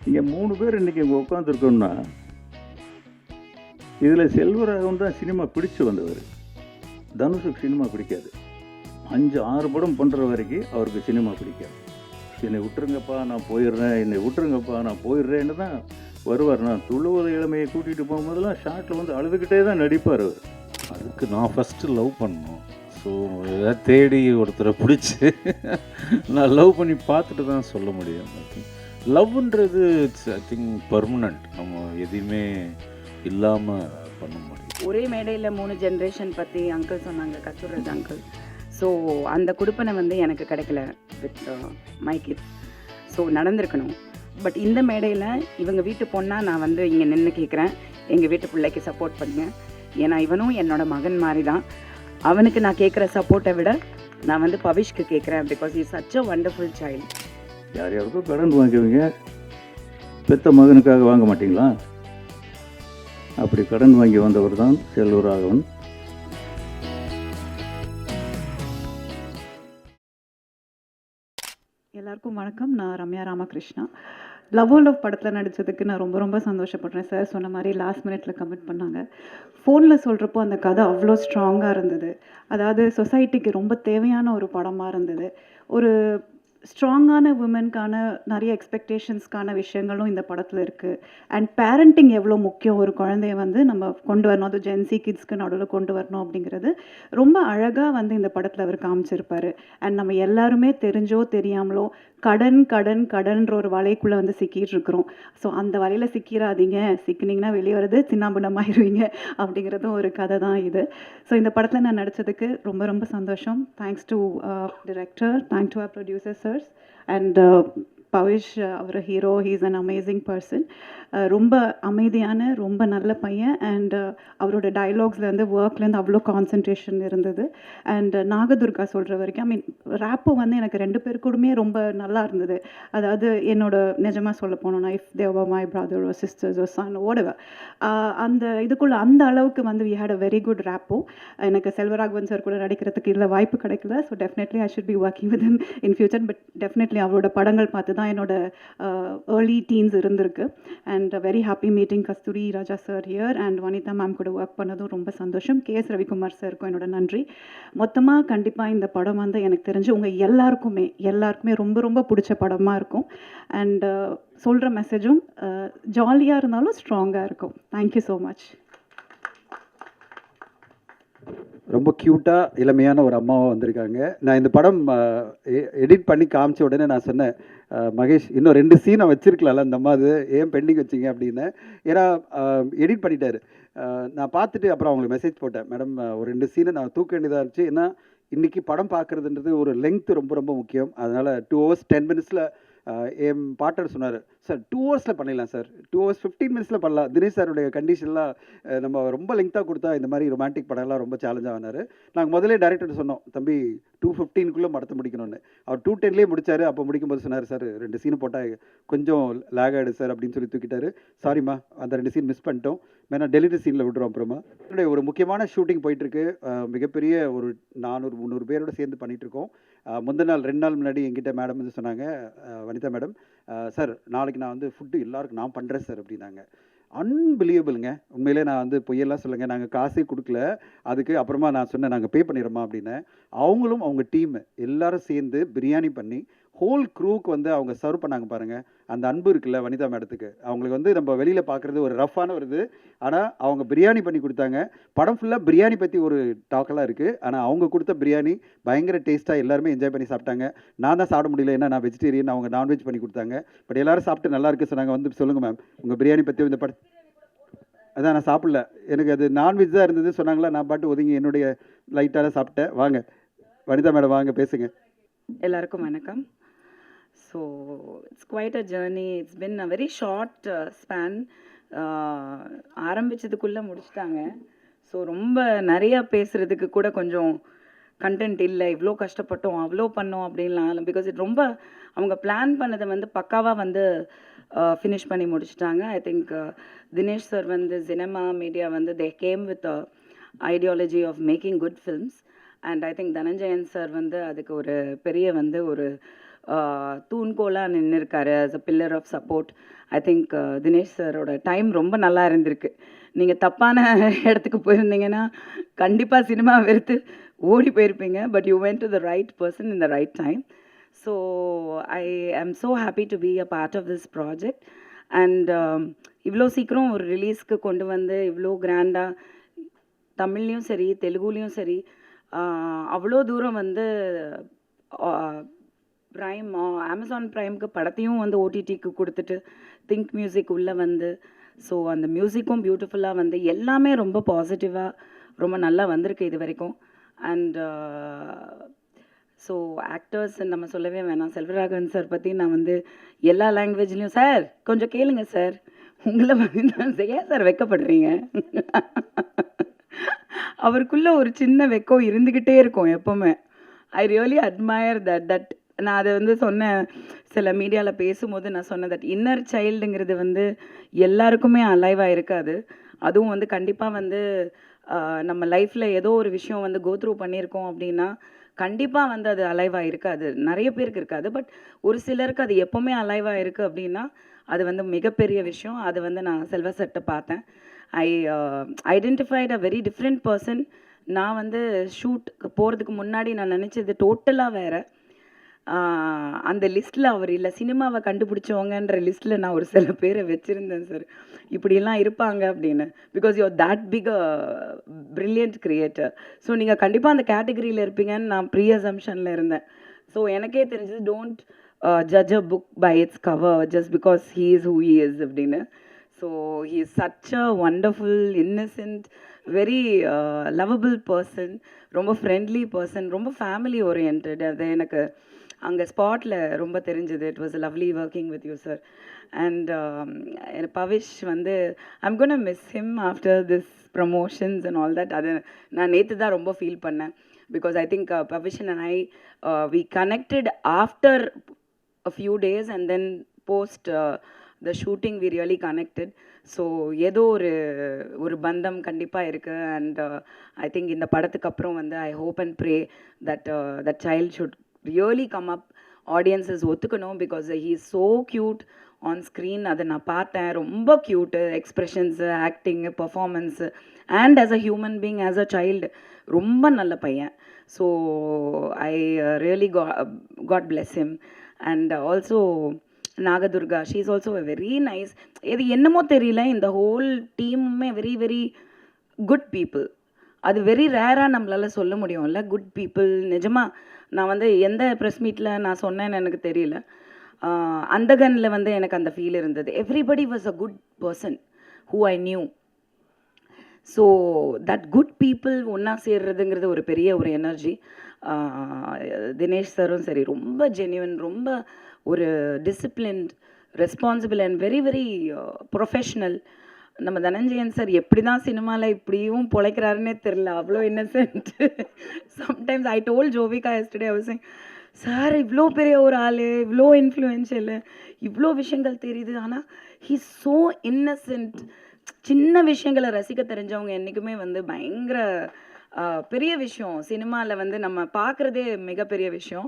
இங்கே 3 பேர் இன்றைக்கி இங்கே உட்காந்துருக்கோம்னா இதில் செல்வராகவன் தான் சினிமா பிடிச்சு வந்தவர். தனுஷுக்கு சினிமா பிடிக்காது. 5-6 படம் பண்ணுற வரைக்கும் அவருக்கு சினிமா பிடிக்காது. என்னை விட்டுருங்கப்பா நான் போயிடுறேன், என்னை விட்டுருங்கப்பா நான் போயிடுறேன்னு தான் வருவார். நான் துள்ளுவத இளமையை கூட்டிகிட்டு போகும்போதெல்லாம் ஷார்ட்டில் வந்து அழுதுகிட்டே தான் நடிப்பார் அவர். அதுக்கு நான் ஃபஸ்ட்டு லவ் பண்ணணும். ஸோ ஏதாவது தேடி ஒருத்தரை பிடிச்சி நான் லவ் பண்ணி பார்த்துட்டு தான் சொல்ல முடியும். ஐ திங்க் லவ்ன்றது இட்ஸ் ஐ திங்க் பர்மனண்ட். நம்ம எதையுமே இல்லாமல் பண்ண முடியும். ஒரே மேடையில் 3 ஜென்ரேஷன் பற்றி அங்கிள் சொன்னாங்க, கஸ்தூர்ராஜ் அங்கிள். ஸோ அந்த கொடுப்பனை வந்து எனக்கு கிடைக்கல வித் மை கிட்ஸ். ஸோ நடந்திருக்கணும். பட் இந்த மேடையில் இவங்க வீட்டு பொண்ணாக நான் வந்து இங்கே நின்று கேட்குறேன், எங்கள் வீட்டு பிள்ளைக்கு சப்போர்ட் பண்ணுங்க. ஏன்னா இவனும் என்னோட மகன் மாதிரி தான். அவனுக்கு நான் கேட்குற சப்போர்ட்டை விட நான் வந்து பவிஷ்க்கு கேட்குறேன். Because is such a wonderful child. யார் யாருக்கும் கடன் வாங்குவீங்க, பெத்த மகனுக்காக வாங்க மாட்டிங்களா? அப்படி கடன் வாங்கி வந்தவர் தான் செல்வராகவன். எல்லாருக்கும் வணக்கம். நான் ரம்யா ராமகிருஷ்ணா. லவ் படத்தில் நடித்ததுக்கு நான் ரொம்ப ரொம்ப சந்தோஷப்படுறேன். சார் சொன்ன மாதிரி லாஸ்ட் மினிட்ல கமெண்ட் பண்ணாங்க. ஃபோனில் சொல்கிறப்போ அந்த கதை அவ்வளோ ஸ்ட்ராங்காக இருந்தது. அதாவது சொசைட்டிக்கு ரொம்ப தேவையான ஒரு படமாக இருந்தது. ஒரு ஸ்ட்ராங்கான உமனுக்கான நிறைய எக்ஸ்பெக்டேஷன்ஸ்க்கான விஷயங்களும் இந்த படத்தில் இருக்குது. அண்ட் பேரண்டிங் எவ்வளோ முக்கியம், ஒரு குழந்தைய வந்து நம்ம கொண்டு வரணும், அது ஜென்சி கிட்ஸ்க்கு நடுவில் கொண்டு வரணும் அப்படிங்கிறது ரொம்ப அழகாக வந்து இந்த படத்தில் அவர் காமிச்சிருப்பார். அண்ட் நம்ம எல்லாருமே தெரிஞ்சோ தெரியாமலோ கடன் கடன் கடன்ற ஒரு வலைக்குள்ளே வந்து சிக்கிட்டு இருக்கிறோம். ஸோ அந்த வலையில் சிக்கிறாதீங்க, சிக்கினீங்கன்னா வெளியே வருது சின்னாபின்னமாயிருவீங்க அப்படிங்கிறதும் ஒரு கதை தான் இது. ஸோ இந்த படத்தில் நான் நடித்ததுக்கு ரொம்ப ரொம்ப சந்தோஷம். Thanks to director, thanks to அவர் ப்ரொடியூசர் சார்ஸ் அண்ட் பவிஷ். அவர் hero, he's an amazing person. ரொம்ப அமைதியான ரொம்ப நல்ல பையன். அண்ட் அவரோட டைலாக்ஸ்லேருந்து ஒர்க்லேருந்து அவ்வளோ கான்சன்ட்ரேஷன் இருந்தது. அண்ட் நாகதுர்கா சொல்கிற வரைக்கும் ஐ மீன் ரேப்பு வந்து எனக்கு 2 பேர் கூடமே ரொம்ப நல்லா இருந்தது. அதாவது என்னோட நிஜமாக சொல்ல போனோன்னா, if they're my brother or sisters or son whatever, அந்த இதுக்குள்ளே அந்த அளவுக்கு வந்து we had a very good rapport. எனக்கு செல்வராகவன் சார் கூட நடிக்கிறதுக்கு இதில் வாய்ப்பு கிடைக்கல. So definitely I should be working with him in future. But definitely அவரோட படங்கள் பார்த்து தான் என்னோட ஏர்லி டீன்ஸ் இருந்திருக்கு. And very happy meeting Kasthuri Raja sir here. And Vanitha ma'am கூட ஒர்க் பண்ணதும் ரொம்ப சந்தோஷம். கேஎஸ் ரவிக்குமார் சாருக்கும் என்னோட நன்றி. மொத்தமாக கண்டிப்பாக இந்த படம் வந்து எனக்கு தெரிஞ்சு உங்கள் எல்லாருக்குமே ரொம்ப ரொம்ப பிடிச்ச படமாக இருக்கும். அண்ட் சொல்கிற மெசேஜும் ஜாலியாக இருந்தாலும் ஸ்ட்ராங்காக இருக்கும். Thank you so much. ரொம்ப க்யூட்டாக இளமையான ஒரு அம்மாவாக வந்திருக்காங்க. நான் இந்த படம் எடிட் பண்ணி காமிச்ச உடனே நான் சொன்னேன், மகேஷ் இன்னும் 2 சீனை வச்சுருக்கலாம்ல, இந்த அம்மா அது ஏன் பெண்டிங் வச்சிங்க அப்படின்னு. ஏன்னா எடிட் பண்ணிட்டாரு. நான் பார்த்துட்டு அப்புறம் அவங்களுக்கு மெசேஜ் போட்டேன், மேடம் ஒரு 2 சீனை நான் தூக்க வேண்டியதாக இருந்துச்சு. ஏன்னா இன்றைக்கி படம் பார்க்குறதுன்றது ஒரு லெங்க்த்து ரொம்ப ரொம்ப முக்கியம். அதனால் 2 hours 10 minutes என் பாட்டர் சொன்னார், சார் 2 hours பண்ணிடலாம் சார், 2 hours 15 minutes பண்ணலாம். தினேஷ் சாருடைய கண்டிஷன்லாம் நம்ம ரொம்ப லெங்க்த்தாக கொடுத்தா இந்த மாதிரி ரொமான்டிக் படம்லாம் ரொம்ப சேலஞ்சாக ஆனார். நாங்கள் முதலே டேரக்டர் சொன்னோம், தம்பி 2:15 படத்தை முடிக்கணும்னு. அவர் 2:10 முடிச்சார். அப்போ முடிக்கும்போது சொன்னார், சார் 2 சீன் போட்டால் கொஞ்சம் லேக் ஆகிடு சார் அப்படின்னு சொல்லி தூக்கிட்டாரு. சாரிம்மா, அந்த 2 சீன் மிஸ் பண்ணிட்டோம், வேணா டெலிவரி சீனில் விடுறோம். அப்புறமா என்னுடைய ஒரு முக்கியமான ஷூட்டிங் போயிட்டுருக்கு. மிகப்பெரிய ஒரு 400-300 பேரோடு சேர்ந்து பண்ணிகிட்ருக்கோம். முந்தின நாள் 2 நாள் முன்னாடி எங்கிட்ட மேடம் வந்து சொன்னாங்க, வனிதா மேடம், சார் நாளைக்கு நான் வந்து ஃபுட்டு எல்லாருக்கும் நான் பண்ணுறேன் சார் அப்படின்னாங்க. அன்பிலீவபிளுங்க. உண்மையிலே நான் வந்து பொய்யெல்லாம் சொல்லுங்கள், நாங்கள் காசே கொடுக்கல அதுக்கு. அப்புறமா நான் சொன்னேன், நாங்கள் பே பண்ணிடுறோமா அப்படின்னு. அவங்களும் அவங்க டீமு எல்லாரும் சேர்ந்து பிரியாணி பண்ணி ஹோல் க்ரூவுக்கு வந்து அவங்க சர்வ் பண்ணாங்க பாருங்கள். அந்த அன்பு இருக்குல்ல வனிதா மேடத்துக்கு. அவங்களுக்கு வந்து நம்ம வெளியில் பார்க்குறது ஒரு ரஃப்பான வருது, ஆனால் அவங்க பிரியாணி பண்ணி கொடுத்தாங்க. படம் ஃபுல்லாக பிரியாணி பற்றி ஒரு டாக்கெல்லாம் இருக்குது, ஆனால் அவங்க கொடுத்த பிரியாணி பயங்கர டேஸ்ட்டாக எல்லாருமே என்ஜாய் பண்ணி சாப்பிட்டாங்க. நான் தான் சாப்பிட முடியல, ஏன்னா நான் வெஜிடேரியன், அவங்க நான்வெஜ் பண்ணி கொடுத்தாங்க. பட் எல்லோரும் சாப்பிட்டு நல்லா இருக்குது சொன்னாங்க. வந்து சொல்லுங்கள் மேம், உங்கள் பிரியாணி பற்றி இந்த படம். அதான் நான் சாப்பிடல, எனக்கு அது நான்வெஜ் தான் இருந்தது சொன்னாங்களா. நான் பாட்டு ஒதுங்கி என்னுடைய லைட்டாக சாப்பிட்டேன். வாங்க வனிதா மேடம், வாங்க பேசுங்க. எல்லாருக்கும் வணக்கம். So it's quite a journey. It's been a very short span. ஆரம்பித்ததுக்குள்ளே முடிச்சிட்டாங்க. ஸோ ரொம்ப நிறையா பேசுகிறதுக்கு கூட கொஞ்சம் கண்டென்ட் இல்லை. இவ்வளோ கஷ்டப்பட்டோம், அவ்வளோ பண்ணோம் அப்படின்லாம். பிகாஸ் இது ரொம்ப அவங்க பிளான் பண்ணதை வந்து பக்காவாக வந்து ஃபினிஷ் பண்ணி முடிச்சிட்டாங்க. ஐ திங்க் தினேஷ் சார் வந்து சினிமா மீடியா வந்து they came with ideology of making good films. And I think Dhananjayan sir வந்து அதுக்கு ஒரு பெரிய வந்து ஒரு தூண்கோலாக நின்று இருக்காரு as a pillar of support. I think Dinesh சாரோட டைம் ரொம்ப நல்லா இருந்திருக்கு. நீங்கள் தப்பான இடத்துக்கு போயிருந்தீங்கன்னா கண்டிப்பாக சினிமா வெறுத்து ஓடி போயிருப்பீங்க. But you went to the right person in the right time. So I am so happy to be a part of this project. And இவ்வளோ சீக்கிரம் ஒரு ரிலீஸ்க்கு கொண்டு வந்து இவ்வளோ கிராண்டாக தமிழ்லேயும் சரி தெலுங்குலேயும் சரி அவ்வளோ தூரம் வந்து ப்ரைம் அமேசான் ப்ரைம்க்கு படத்தையும் வந்து ஓடிடிக்கு கொடுத்துட்டு திங்க் மியூசிக் உள்ளே வந்து ஸோ அந்த மியூசிக்கும் பியூட்டிஃபுல்லாக வந்து எல்லாமே ரொம்ப பாசிட்டிவாக ரொம்ப நல்லா வந்திருக்கு இது வரைக்கும். அண்ட் ஸோ ஆக்டர்ஸ் நம்ம சொல்லவே வேணாம். செல்வராகவன் சார் பற்றி நான் வந்து எல்லா லாங்குவேஜ்லேயும் சார் கொஞ்சம் கேளுங்க சார் உங்களை வந்து ஏன் சார் வெக்கப்படுறீங்க அவருக்குள்ளே ஒரு சின்ன வெக்கம் இருந்துக்கிட்டே இருக்கும் எப்போவுமே. ஐ ரியலி அட்மயர் தட் நான் அதை வந்து சொன்னேன் சில மீடியாவில் பேசும்போது நான் சொன்னேன் தட் இன்னர் சைல்டுங்கிறது வந்து எல்லாருக்குமே அலைவாக இருக்காது. அதுவும் வந்து கண்டிப்பாக வந்து நம்ம லைஃப்பில் ஏதோ ஒரு விஷயம் வந்து கோத்ரூ பண்ணியிருக்கோம் அப்படின்னா கண்டிப்பாக வந்து அது அலைவாக இருக்காது. நிறைய பேருக்கு இருக்காது. பட் ஒரு சிலருக்கு அது எப்போவுமே அலைவாக இருக்குது அப்படின்னா அது வந்து மிகப்பெரிய விஷயம். அது வந்து நான் செல்வ செட்டை பார்த்தேன். I identified a very different person. நான் வந்து ஷூட்டுக்கு போகிறதுக்கு முன்னாடி நான் நினச்சது டோட்டலாக வேறு. அந்த லிஸ்ட்டில் அவர் இல்லை, சினிமாவை கண்டுபிடிச்சவங்கன்ற லிஸ்ட்டில் நான் ஒரு சில பேரை வச்சுருந்தேன் சார், இப்படியெல்லாம் இருப்பாங்க அப்படின்னு. Because you're that big a brilliant creator. So நீங்கள் கண்டிப்பாக அந்த கேட்டகரியில் இருப்பீங்கன்னு நான் ப்ரீ அசம்ஷனில் இருந்தேன். ஸோ எனக்கே தெரிஞ்சது don't judge a book by its cover just because he is who he is அப்படின்னு. So he is such a wonderful innocent very lovable person, ரொம்ப ஃப்ரெண்ட்லி பர்சன், ரொம்ப ஃபேமிலி ஓரியன்ட். அது எனக்கு அங்கே ஸ்பாட்டில் ரொம்ப தெரிஞ்சது. It was lovely working with you sir. And Pavish வந்து I'm gonna miss him after this promotions and all that. அது நான் நேற்று தான் ரொம்ப ஃபீல் பண்ணேன். Because I think Pavish and I we connected after a few days and then post the shooting we really connected. So ஏதோ ஒரு பந்தம் கண்டிப்பாக இருக்குது. அண்ட் ஐ திங்க் இந்த படத்துக்கு அப்புறம் வந்து I hope and pray that that child should really come up. Audiences ஒத்துக்கணும். Because he is so cute on screen. அதை நான் பார்த்தேன். ரொம்ப cute expressions, acting, performance and as a human being as a child ரொம்ப நல்ல பையன். So I really god bless him. And also Nagadurga, she is also a very nice. இது என்னமோ தெரியல, இந்த ஹோல் டீமுமே வெரி வெரி குட் பீப்புள். அது very ரேராக நம்மளால் சொல்ல முடியும்ல, குட் பீப்புள். நிஜமாக நான் வந்து எந்த ப்ரெஸ் மீட்டில் நான் சொன்னேன்னு எனக்கு தெரியல. அந்தகனில் வந்து எனக்கு அந்த ஃபீல் இருந்தது. Everybody was a good person who I knew. So that good people ஒன்றா சேர்றதுங்கிறது ஒரு பெரிய ஒரு எனர்ஜி. தினேஷ் சாரும் சரி ரொம்ப ஜென்யூன், ரொம்ப ஒரு disciplined, responsible and very very professional. நம்ம தனஞ்சயன் சார் எப்படி தான் சினிமாவில் இப்படியும் பொழைக்கிறாருன்னே தெரில, அவ்வளோ Innocent. Sometimes I told Jovika yesterday I was saying, sir இவ்வளோ பெரிய ஒரு ஆள், இவ்வளோ இன்ஃப்ளூயன்ஷியல், இவ்வளோ விஷயங்கள் தெரியுது, ஆனால் ஹீ ஸோ இன்னசென்ட். சின்ன விஷயங்களை ரசிக்க தெரிஞ்சவங்க என்றைக்குமே வந்து பயங்கர பெரிய விஷயம். சினிமாவில் வந்து நம்ம பார்க்குறதே மிகப்பெரிய விஷயம்.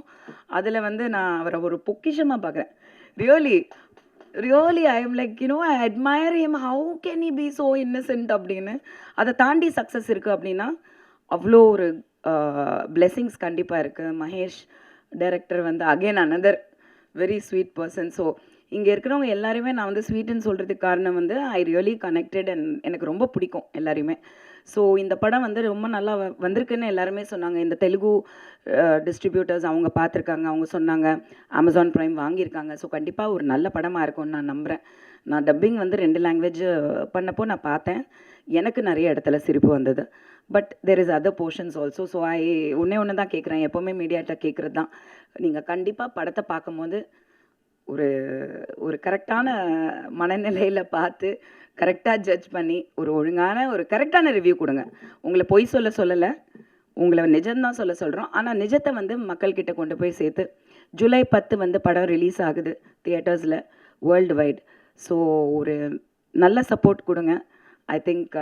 அதில் வந்து நான் அவரை ஒரு பொக்கிஷமாக பார்க்குறேன். Really I am like you know I admire him. How can he B so Innocent அப்படின்னு. அதை தாண்டி சக்ஸஸ் இருக்குது அப்படின்னா அவ்வளோ ஒரு பிளெஸிங்ஸ் கண்டிப்பாக இருக்குது. மகேஷ் டைரக்டர் வந்து again another very sweet person. So இங்கே இருக்கிறவங்க எல்லாருமே நான் வந்து ஸ்வீட்டுன்னு சொல்கிறதுக்கு காரணம் வந்து ஐ ரியலி கனெக்டட் அண்ட் எனக்கு ரொம்ப பிடிக்கும் எல்லாருமே. ஸோ இந்த படம் வந்து ரொம்ப நல்லா வந்திருக்குன்னு எல்லாருமே சொன்னாங்க. இந்த தெலுங்கு டிஸ்ட்ரிபியூட்டர்ஸ் அவங்க பார்த்துருக்காங்க, அவங்க சொன்னாங்க அமேசான் ப்ரைம் வாங்கியிருக்காங்க. ஸோ கண்டிப்பாக ஒரு நல்ல படமாக இருக்கும்னு நான் நம்புகிறேன். நான் டப்பிங் வந்து 2 லாங்குவேஜ் பண்ணப்போ நான் பார்த்தேன். எனக்கு நிறைய இடத்துல சிரிப்பு வந்தது. But there is other portions also. So ஒன்று தான் கேட்குறேன், எப்போவுமே மீடியாட்ட கேட்குறது தான், நீங்கள் கண்டிப்பாக படத்தை பார்க்கும்போது ஒரு கரெக்டான மனநிலையில் பார்த்து கரெக்டாக ஜட்ஜ் பண்ணி ஒரு ஒழுங்கான ஒரு கரெக்டான ரிவ்யூ கொடுங்க. உங்களை பொய் சொல்லலை, உங்களை நிஜம்தான் சொல்கிறோம். ஆனால் நிஜத்தை வந்து மக்கள்கிட்ட கொண்டு போய் சேர்த்து ஜூலை 10 வந்து படம் ரிலீஸ் ஆகுது தியேட்டர்ஸில் வேர்ல்டு வைட். ஸோ ஒரு நல்ல சப்போர்ட் கொடுங்க. I think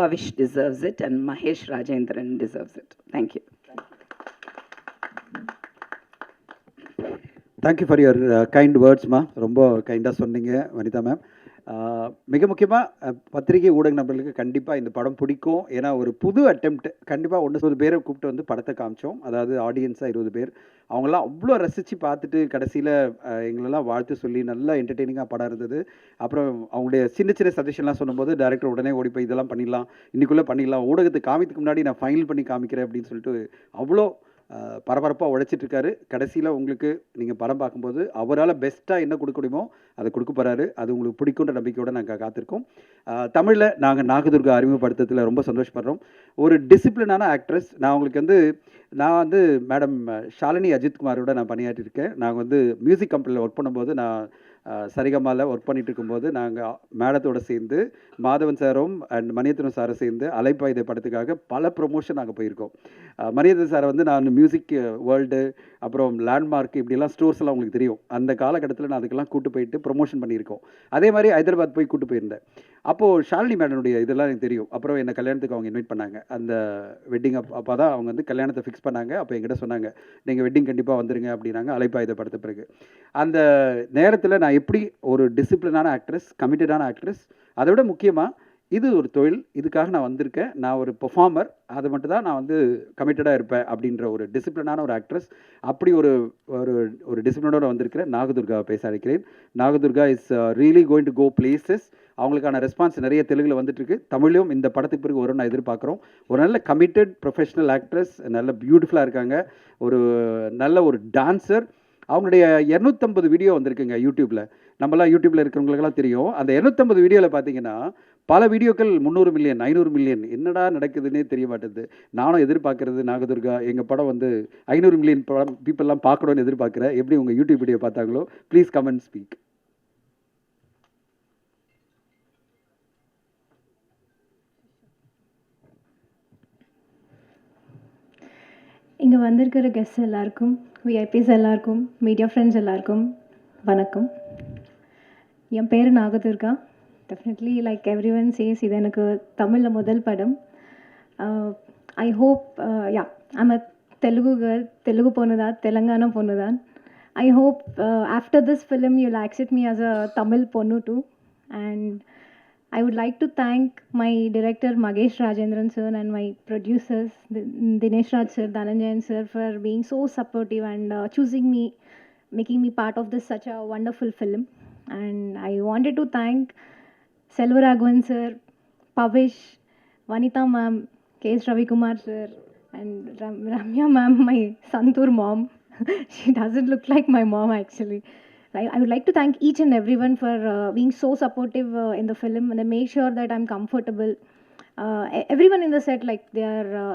Pavish deserves it and Mahesh Rajendran deserves it. Thank you. Thank you for your kind வேர்ட்ஸ்மா. ரொம்ப கைண்டாக சொன்னீங்க வனிதா மேம். மிக முக்கியமாக பத்திரிகை ஊடக நபர்களுக்கு கண்டிப்பாக இந்த படம் பிடிக்கும். ஏன்னா ஒரு புது அட்டெம்ப்ட். கண்டிப்பாக 1 பேரை கூப்பிட்டு வந்து படத்தை காமிச்சோம். அதாவது ஆடியன்ஸாக 20 பேர். அவங்களாம் அவ்வளோ ரசித்து பார்த்துட்டு கடைசியில் எங்களெல்லாம் வாழ்த்து சொல்லி நல்லா என்டர்டெய்னிங்காக படம் இருந்தது. அப்புறம் அவங்களுடைய சின்ன சின்ன சஜஷன்லாம் சொல்லும்போது டேரக்டர் உடனே ஓடி போய் இதெல்லாம் பண்ணிடலாம், இன்னைக்குள்ளே பண்ணிடலாம், ஊடகத்துக்கு காமிக்கிறதுக்கு முன்னாடி நான் ஃபைனல் பண்ணி காமிக்கிறேன் அப்படின்னு சொல்லிட்டு அவ்வளோ பரபரப்பாக உழைச்சிட்டு இருக்காரு. கடைசியில் உங்களுக்கு நீங்கள் படம் பார்க்கும்போது அவரால் பெஸ்ட்டாக என்ன கொடுக்க முடியுமோ அதை கொடுக்க போகிறாரு. அது உங்களுக்கு பிடிக்குன்ற நம்பிக்கையோடு நாங்கள் காத்திருக்கோம். தமிழில் நாங்கள் நாகதுர்கா அறிமுகப்படுத்துறதுல ரொம்ப சந்தோஷப்படுறோம். ஒரு டிசிப்ளினான ஆக்ட்ரஸ். நான் வந்து மேடம் ஷாலினி அஜித்குமாரோட நான் பணியாற்றிருக்கேன். நாங்கள் வந்து மியூசிக் கம்பெனியில் ஒர்க் பண்ணும்போது நான் சரிகமாவில் ஒர்க் பண்ணிட்டு இருக்கும்போது நாங்கள் மேடத்தோடு சேர்ந்து மாதவன் சாரும் அண்ட் மணியத்தனம் சாரை சேர்ந்து அலைப்பாயுதை படத்துக்காக பல ப்ரொமோஷன் நாங்கள் போயிருக்கோம். மணியத்தன் சாரை வந்து நான் மியூசிக் வேர்ல்டு அப்புறம் லேண்ட்மார்க் இப்படிலாம் ஸ்டோர்ஸ் எல்லாம் உங்களுக்கு தெரியும். அந்த காலகட்டத்தில் நான் அதுக்கெல்லாம் கூட்டு போயிட்டு ப்ரொமோஷன் பண்ணியிருக்கோம். அதே மாதிரி ஹைதராபாத் போய் கூட்டு போயிருந்தேன். அப்போது ஷாலினி மேடனுடைய இதெல்லாம் எனக்கு தெரியும். அப்புறம் என்னை கல்யாணத்துக்கு அவங்க இன்வைட் பண்ணாங்க. அந்த வெட்டிங் அப்போ தான் அவங்க வந்து கல்யாணத்தை ஃபிக்ஸ் பண்ணாங்க. அப்போ என்கிட்ட சொன்னாங்க, நீங்கள் வெட்டிங் கண்டிப்பாக வந்துருங்க அப்படின்னாங்க. அலைப்பாயுதை படத்த பிறகு அந்த நேரத்தில் நான் எப்படி ஒரு டிசிப்ளினான ஆக்ட்ரஸ், கமிட்டடான ஆக்ட்ரஸ், அதை விட முக்கியமாக இது ஒரு தொழில், இதுக்காக நான் வந்திருக்கேன், நான் ஒரு பெர்ஃபார்மர், அது மட்டும் தான் நான் வந்து கமிட்டடாக இருப்பேன் அப்படின்ற ஒரு டிசிப்ளினான ஒரு ஆக்ட்ரஸ். அப்படி ஒரு ஒரு ஒரு டிசிப்ளினோட வந்திருக்கிறேன். நாகதுர்காவை பேச அழைக்கிறேன். Nagadurga is really going to go places. அவங்களுக்கான ரெஸ்பான்ஸ் நிறைய தெலுங்கில் வந்துட்டுருக்கு. தமிழ்லையும் இந்த படத்துக்கு பிறகு வரும் நான் எதிர்பார்க்குறோம். ஒரு நல்ல கமிட்டட் ப்ரொஃபஷனல் ஆக்ட்ரஸ், நல்ல பியூட்டிஃபுல்லாக இருக்காங்க. ஒரு நல்ல ஒரு டான்ஸர். அவங்களுடைய 250 வீடியோ வந்திருக்குங்க யூடியூப்பில். நம்மளாம் யூடியூப்பில் இருக்கிறவங்களுக்கெல்லாம் தெரியும். அந்த 250 வீடியோவில் பார்த்தீங்கன்னா பல வீடியோக்கள் 300 மில்லியன் 500 மில்லியன் என்னடா நடக்குதுன்னே தெரிய மாட்டேது. நானும் எதிர்பார்க்குறது நாகதுர்கா எங்கள் படம் வந்து 500 மில்லியன் படம் பீப்புளெலாம் பார்க்கணுன்னு எதிர்பார்க்குறேன். எப்படி உங்கள் யூடியூப் வீடியோ பார்த்தாங்களோ ப்ளீஸ் கம் அண்ட் ஸ்பீக். இங்கே வந்திருக்கிற கெஸ்ட்ஸ் எல்லாருக்கும், விஐபிஸ் எல்லாருக்கும், மீடியா ஃப்ரெண்ட்ஸ் எல்லாருக்கும் வணக்கம். என் பேர் Nagadurga. Definitely like everyone says, இது எனக்கு தமிழில் முதல் படம். I hope I'm a Telugu girl, Telugu பொண்ணு தான், தெலுங்கானா பொண்ணு தான். I hope after this film you will accept me as a Tamil பொண்ணு too. And I would like to thank my director Magesh Rajendran sir and my producers Dinesh Raj sir, Dhananjayan sir for being so supportive and choosing me, making me part of this such a wonderful film. And I wanted to thank Selvaraghavan sir, Pavish, Vanitha ma'am, K.S. Ravi Kumar sir, and Ramya ma'am, my Santur mom. She doesn't look like my mom actually. I would like to thank each and everyone for being so supportive in the film, and they made sure that I'm comfortable. Everyone in the set, like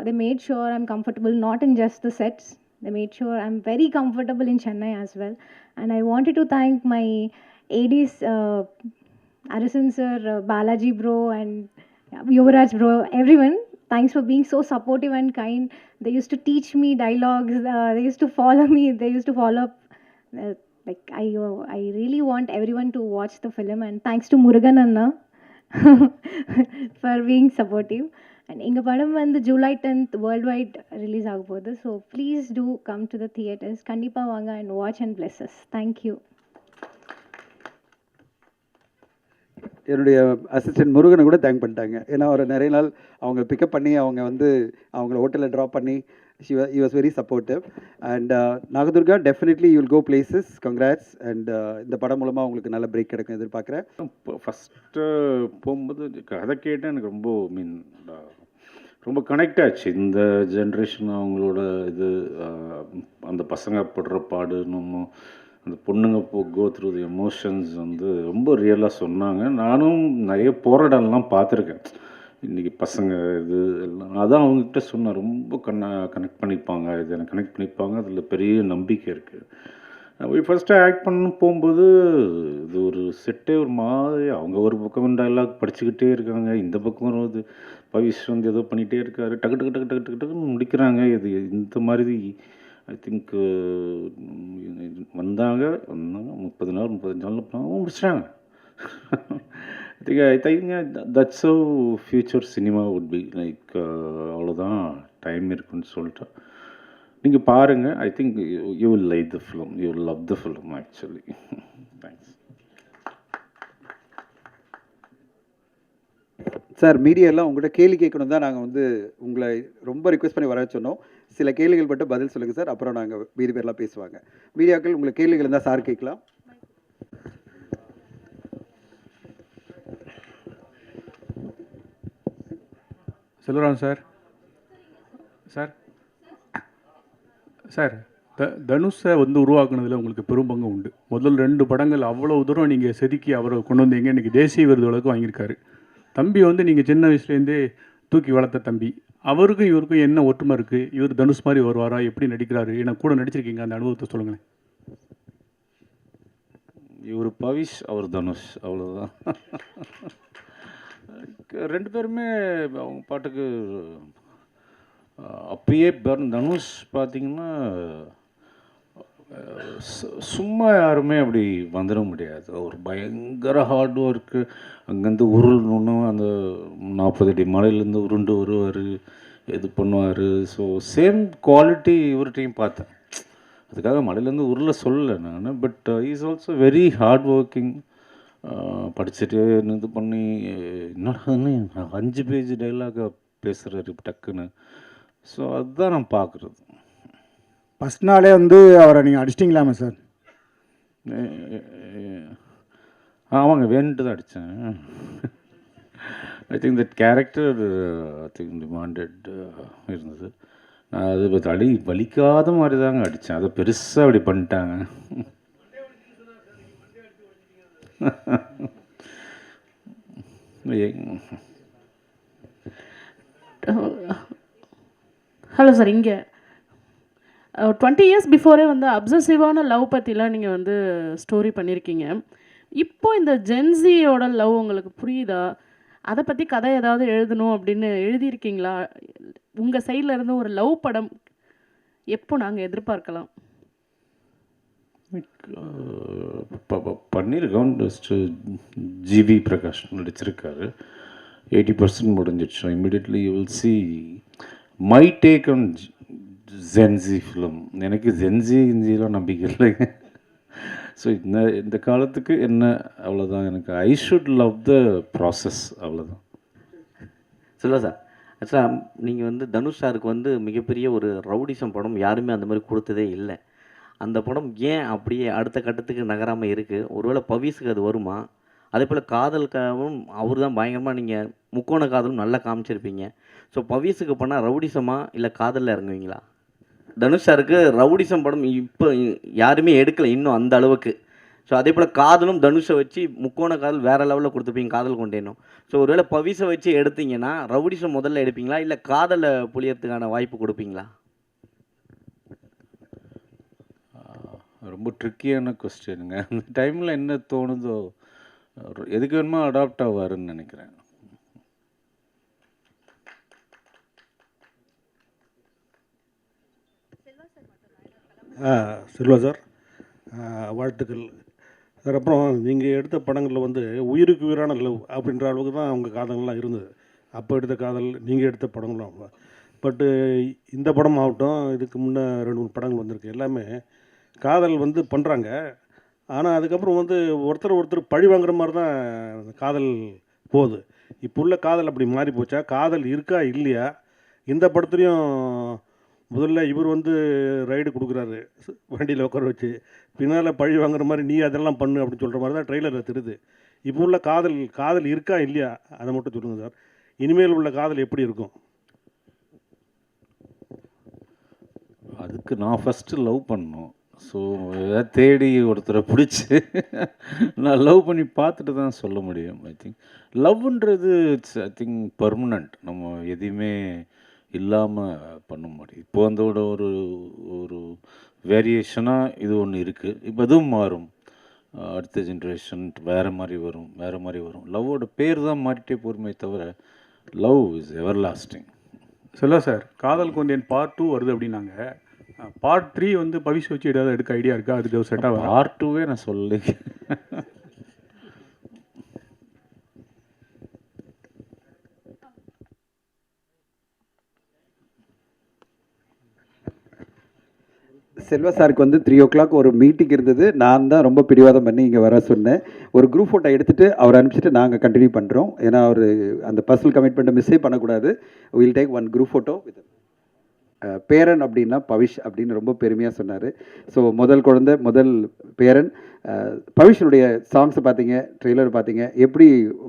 they made sure I'm comfortable, not in just the sets. They made sure I'm very comfortable in Chennai as well. And I wanted to thank my ADs, Arison sir, Balaji bro, and Yuvraj bro, everyone. Thanks for being so supportive and kind. They used to teach me dialogues. They used to follow me. They used to follow up. Like I really want everyone to watch the film, and thanks to Murugan Anna for being supportive. And inga padam vandu July 10th worldwide release agapodhu, so please do come to the theaters. Kandipa vaanga and watch and bless us. Thank you. என்னுடைய assistant முருகனை கூட thank பண்ணிட்டாங்க. ஏன்னா ஒரு நிறைய நாள் அவங்க pickup பண்ணி அவங்க வந்து அவங்கள ஹோட்டலில் ட்ராப் பண்ணி he was very supportive. And Nagadurga definitely you will go places. Congrats. And இந்த படம் மூலமாக உங்களுக்கு நல்ல பிரேக் கிடைக்கும் எதிர்பார்க்குறேன். ஃபஸ்ட்டு போகும்போது கதை கேட்டால் எனக்கு ரொம்ப கனெக்ட் ஆச்சு. இந்த ஜென்ரேஷன் அவங்களோட இது அந்த பசங்க படுற பாடு, நம்ம அந்த பொண்ணுங்க கோ த்ரூ தி எமோஷன்ஸ் வந்து ரொம்ப ரியலாக சொன்னாங்க. நானும் நிறைய போராடலாம் பார்த்துருக்கேன். இன்றைக்கி பசங்க இது எல்லாம் அதான் அவங்ககிட்ட சொன்னேன், ரொம்ப கனெக்ட் பண்ணிப்பாங்க, இது எனக்கு கனெக்ட் பண்ணிப்பாங்க, அதில் பெரிய நம்பிக்கை இருக்குது. ஃபஸ்ட்டு ஆக்ட் பண்ண போகும்போது இது ஒரு செட்டே ஒரு மாதிரி, அவங்க ஒரு பக்கம் டைலாக் படிச்சுக்கிட்டே இருக்காங்க, இந்த பக்கம் வருவது பவிஷ் வந்து ஏதோ பண்ணிகிட்டே இருக்காரு, டக்கு டக்கு டக்கு டக்கு டக்கு டக்குன்னு முடிக்கிறாங்க. இது இந்த மாதிரி ஐ திங்க் வந்தாங்க 30 நாள் 35 நாள் முடிச்சிட்டாங்க. I think that's how future cinema would be like. அவ்வளோதான் டைம் இருக்குன்னு சொல்லிட்டு நீங்கள் பாருங்கள். I think you will like the film, you will love the film actually. Thanks. Sir, மீடியாலாம் உங்கள்கிட்ட கேள்வி கேட்கணும் தான் நாங்கள் வந்து உங்களை ரொம்ப ரிக்வெஸ்ட் பண்ணி வர சொன்னோம். சில கேள்விகள் மட்டும் பதில் சொல்லுங்கள் சார், அப்புறம் நாங்கள் மீதி பேர்லாம் பேசுவாங்க. மீடியாக்கள் உங்களுக்கு கேள்விகள் இருந்தால் சார் கேட்கலாம். செல்வராஜ் சார். சார் சார் தனுஷை வந்து உருவாக்குனதில் உங்களுக்கு பெரும் பங்கு உண்டு. முதல் 2 படங்கள் அவ்வளோ தூரம் நீங்கள் செதுக்கி அவரை கொண்டு வந்தீங்க. இன்றைக்கி தேசிய விருது வழக்கு வாங்கியிருக்காரு. தம்பி வந்து நீங்கள் சின்ன வயசுலேருந்தே தூக்கி வளர்த்த தம்பி. அவருக்கும் இவருக்கும் என்ன ஒற்றுமை இருக்குது? இவர் தனுஷ் மாதிரி வருவாரா? எப்படி நடிக்கிறாரு? ஏன்னா கூட நடிச்சிருக்கீங்க, அந்த அனுபவத்தை சொல்லுங்களேன். இவர் பவிஷ், அவர் தனுஷ், அவ்வளோதான். 2 பேருமே அவங்க பாட்டுக்கு அப்பயே தனுஷ் பார்த்தீங்கன்னா சும்மா யாருமே அப்படி வந்துட முடியாது. அவர் பயங்கர ஹார்ட் ஒர்க்கு. அங்கேருந்து உருளணும், அந்த 40 அடி மலையிலேருந்து உருண்டு வருவார், இது பண்ணுவார். ஸோ சேம் குவாலிட்டி இவர்கிட்டையும் பார்த்தேன். அதுக்காக மலையிலேருந்து உருள சொல்லலை நான். But is also very hard working. படிச்சுட்டு இது பண்ணி என்னடான்னு 5 பேஜ் டைலாக பேசுகிறாரு டக்குன்னு. ஸோ அதுதான் நான் பார்க்குறது. ஃபஸ்ட் நாளே வந்து அவரை நீங்கள் அடிச்சிட்டிங்களாமே சார்? ஆமாங்க, வேணுட்டு தான் அடித்தேன். I think that character I think demanded இருந்தது. நான் அது வலிக்காத மாதிரி தாங்க அடித்தேன். அதை பெருசாக அப்படி பண்ணிட்டாங்க. ஹலோ சார், இங்கே 20 இயர்ஸ் பிஃபோரே வந்து அப்சசிவான லவ் பற்றிலாம் நீங்கள் வந்து ஸ்டோரி பண்ணியிருக்கீங்க. இப்போ இந்த ஜென்சியோட லவ் உங்களுக்கு புரியுதா? அதை பற்றி கதை ஏதாவது எழுதணும் அப்படின்னு எழுதியிருக்கீங்களா? உங்கள் சைடில் இருந்து ஒரு லவ் படம் எப்போ நாங்கள் எதிர்பார்க்கலாம்? பண்ணியிருக்கோம். ஜிவி பிரகாஷ் நடிச்சிருக்காரு. 80% முடிஞ்சிடுச்சு. Immediately you will see my take on Gen Z film. எனக்கு ஜென்சிலாம் நம்பிக்கை இல்லைங்க. ஸோ இந்த காலத்துக்கு என்ன, அவ்வளோதான். எனக்கு I should love the process, அவ்வளோதான். சொல்ல சார், ஆக்சுவலாக நீங்கள் வந்து தனுஷ் சாருக்கு வந்து மிகப்பெரிய ஒரு ரவுடிசம் படம் யாருமே அந்த மாதிரி கொடுத்ததே இல்லை. அந்த படம் ஏன் அப்படியே அடுத்த கட்டத்துக்கு நகராமல் இருக்குது? ஒருவேளை பவிஸுக்கு அது வருமா? அதே போல் காதலுக்காகவும் அவர் தான் பயங்கரமாக, நீங்கள் முக்கோண காதலும் நல்லா காமிச்சிருப்பீங்க. ஸோ பவிஸுக்கு பண்ணால் ரவுடிசமாக இல்லை காதலில் இறங்குவீங்களா? தனுஷ் சாருக்கு ரவுடிசம் படம் இப்போ யாருமே எடுக்கலை இன்னும் அந்த அளவுக்கு. ஸோ அதே போல் காதலும் தனுஷை வச்சு முக்கோண காதல் வேறு லெவலில் கொடுத்துருப்பீங்க, காதல் கொண்டேனும். ஸோ ஒருவேளை பவிஸை வச்சு எடுத்தீங்கன்னா ரவுடிசம் முதல்ல எடுப்பீங்களா இல்லை காதலை புளியறதுக்கான வாய்ப்பு கொடுப்பீங்களா? ரொம்ப ட்ரிக்கியான கொஸ்டினுங்க. அந்த டைமில் என்ன தோணுதோ எதுக்கு வேணுமோ அடாப்ட் ஆவாருன்னு நினைக்கிறேன். செல்வா சார், வாழ்த்துக்கள் சார். அப்புறம் நீங்கள் எடுத்த படங்களில் வந்து உயிருக்கு உயிரான லவ் அப்படின்ற அளவுக்கு தான் அவங்க காதல்லாம் இருந்தது. அப்போ எடுத்த காதல், நீங்கள் எடுத்த படங்களும். பட்டு இந்த படம் ஆகட்டும், இதுக்கு முன்னே 2-3 படங்கள் வந்திருக்கு. எல்லாமே காதல் வந்து பண்ணுறாங்க. ஆனால் அதுக்கப்புறம் வந்து ஒருத்தர் பழி வாங்குற மாதிரி தான் காதல் போகுது. இப்போ உள்ள காதல் அப்படி மாறி போச்சா? காதல் இருக்கா இல்லையா? இந்த படத்துலையும் முதல்ல இவர் வந்து ரைடு கொடுக்குறாரு வண்டியில் உட்கார வச்சு, பின்னால் பழி வாங்குற மாதிரி நீ அதெல்லாம் பண்ணு அப்படின்னு சொல்கிற மாதிரி தான் ட்ரெய்லரில் தெரியுது. இப்போ உள்ள காதல் இருக்கா இல்லையா அதை மட்டும் சொல்லுங்கள் சார். இனிமேல் உள்ள காதல் எப்படி இருக்கும்? அதுக்கு நான் ஃபஸ்ட்டு லவ் பண்ணணும். ஸோ ஏதாவது தேடி ஒருத்தரை பிடிச்சி நான் லவ் பண்ணி பார்த்துட்டு தான் சொல்ல முடியும். ஐ திங்க் லவ்ன்றது இட்ஸ் ஐ திங்க் பர்மனண்ட். நம்ம எதையுமே இல்லாமல் பண்ண முடியும். இப்போ அதோட ஒரு ஒரு வேரியேஷனாக இது ஒன்று இருக்குது. இப்போ அதுவும் மாறும். அடுத்த ஜென்ரேஷன் வேறு மாதிரி வரும். லவ்வோட பேர் தான் மாறிட்டே போருமே தவிர லவ் இஸ் எவர் லாஸ்டிங். சொல்ல சார், காதல் கொண்டேன் பார்ட் 2 வருது அப்படின்னாங்க. பார்ட் 3 வந்து பவிஷ் வச்சு ஏதாவது எடுக்க ஐடியா இருக்கா? அதுக்கு செட்டாக பார்ட் 2வே நான் சொல்லி செல்வா சாருக்கு வந்து 3 o'clock ஒரு மீட்டிங் இருந்தது. நான் தான் ரொம்ப பிடிவாதம் பண்ணி இங்கே வர சொன்னேன். ஒரு குரூப் ஃபோட்டோ எடுத்துகிட்டு அவர் அனுப்பிச்சிட்டு நாங்கள் கண்டினியூ பண்ணுறோம். ஏன்னா அவர் அந்த பர்சனல் கமிட்மெண்ட்டை மிஸ்ஸே பண்ணக்கூடாது. Will take one group photo with பேரன் அப்படின்னா பவிஷ் அப்படின்னு ரொம்ப பெருமையாக சொன்னார். ஸோ முதல் குழந்தை, முதல் பேரன். பவிஷனுடைய சாங்ஸை பார்த்தீங்க, ட்ரெய்லர் பார்த்தீங்க, எப்படி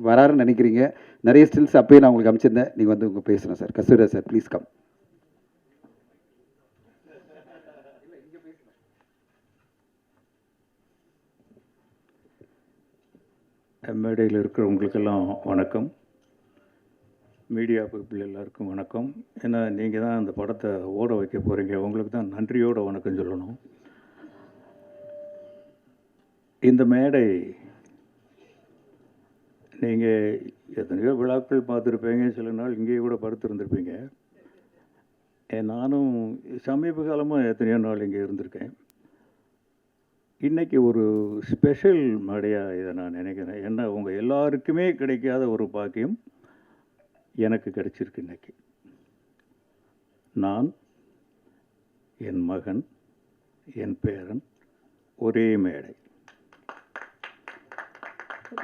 வராருன்னு நினைக்கிறீங்க? நிறைய ஸ்டில்ஸ் அப்போயே நான் உங்களுக்கு அனுப்பிச்சிருந்தேன். நீங்கள் வந்து உங்கள் பேசணும் சார். கஸ்தூரியா சார் ப்ளீஸ் கம். மேடையில் இருக்கிறவங்களுக்கெல்லாம் வணக்கம். மீடியா பீப்புள் எல்லாருக்கும் வணக்கம். ஏன்னா நீங்கள் தான் அந்த படத்தை ஓட வைக்க போகிறீங்க. உங்களுக்கு தான் நன்றியோட வணக்கம் சொல்லணும். இந்த மேடை நீங்கள் எத்தனையோ விழாக்கள் பார்த்துருப்பீங்க, சில நாள் இங்கேயே கூட படுத்துருந்துருப்பீங்க. நானும் சமீப காலமாக எத்தனையோ நாள் இங்கே இருந்திருக்கேன். இன்றைக்கி ஒரு ஸ்பெஷல் மேடையாக இதை நான் நினைக்கிறேன். ஏன்னா உங்கள் எல்லாருக்குமே கிடைக்காத ஒரு பாக்கியம் எனக்கு கிடைச்சிருக்கு. இன்றைக்கி நான், என் மகன், என் பேரன் ஒரே மேடை.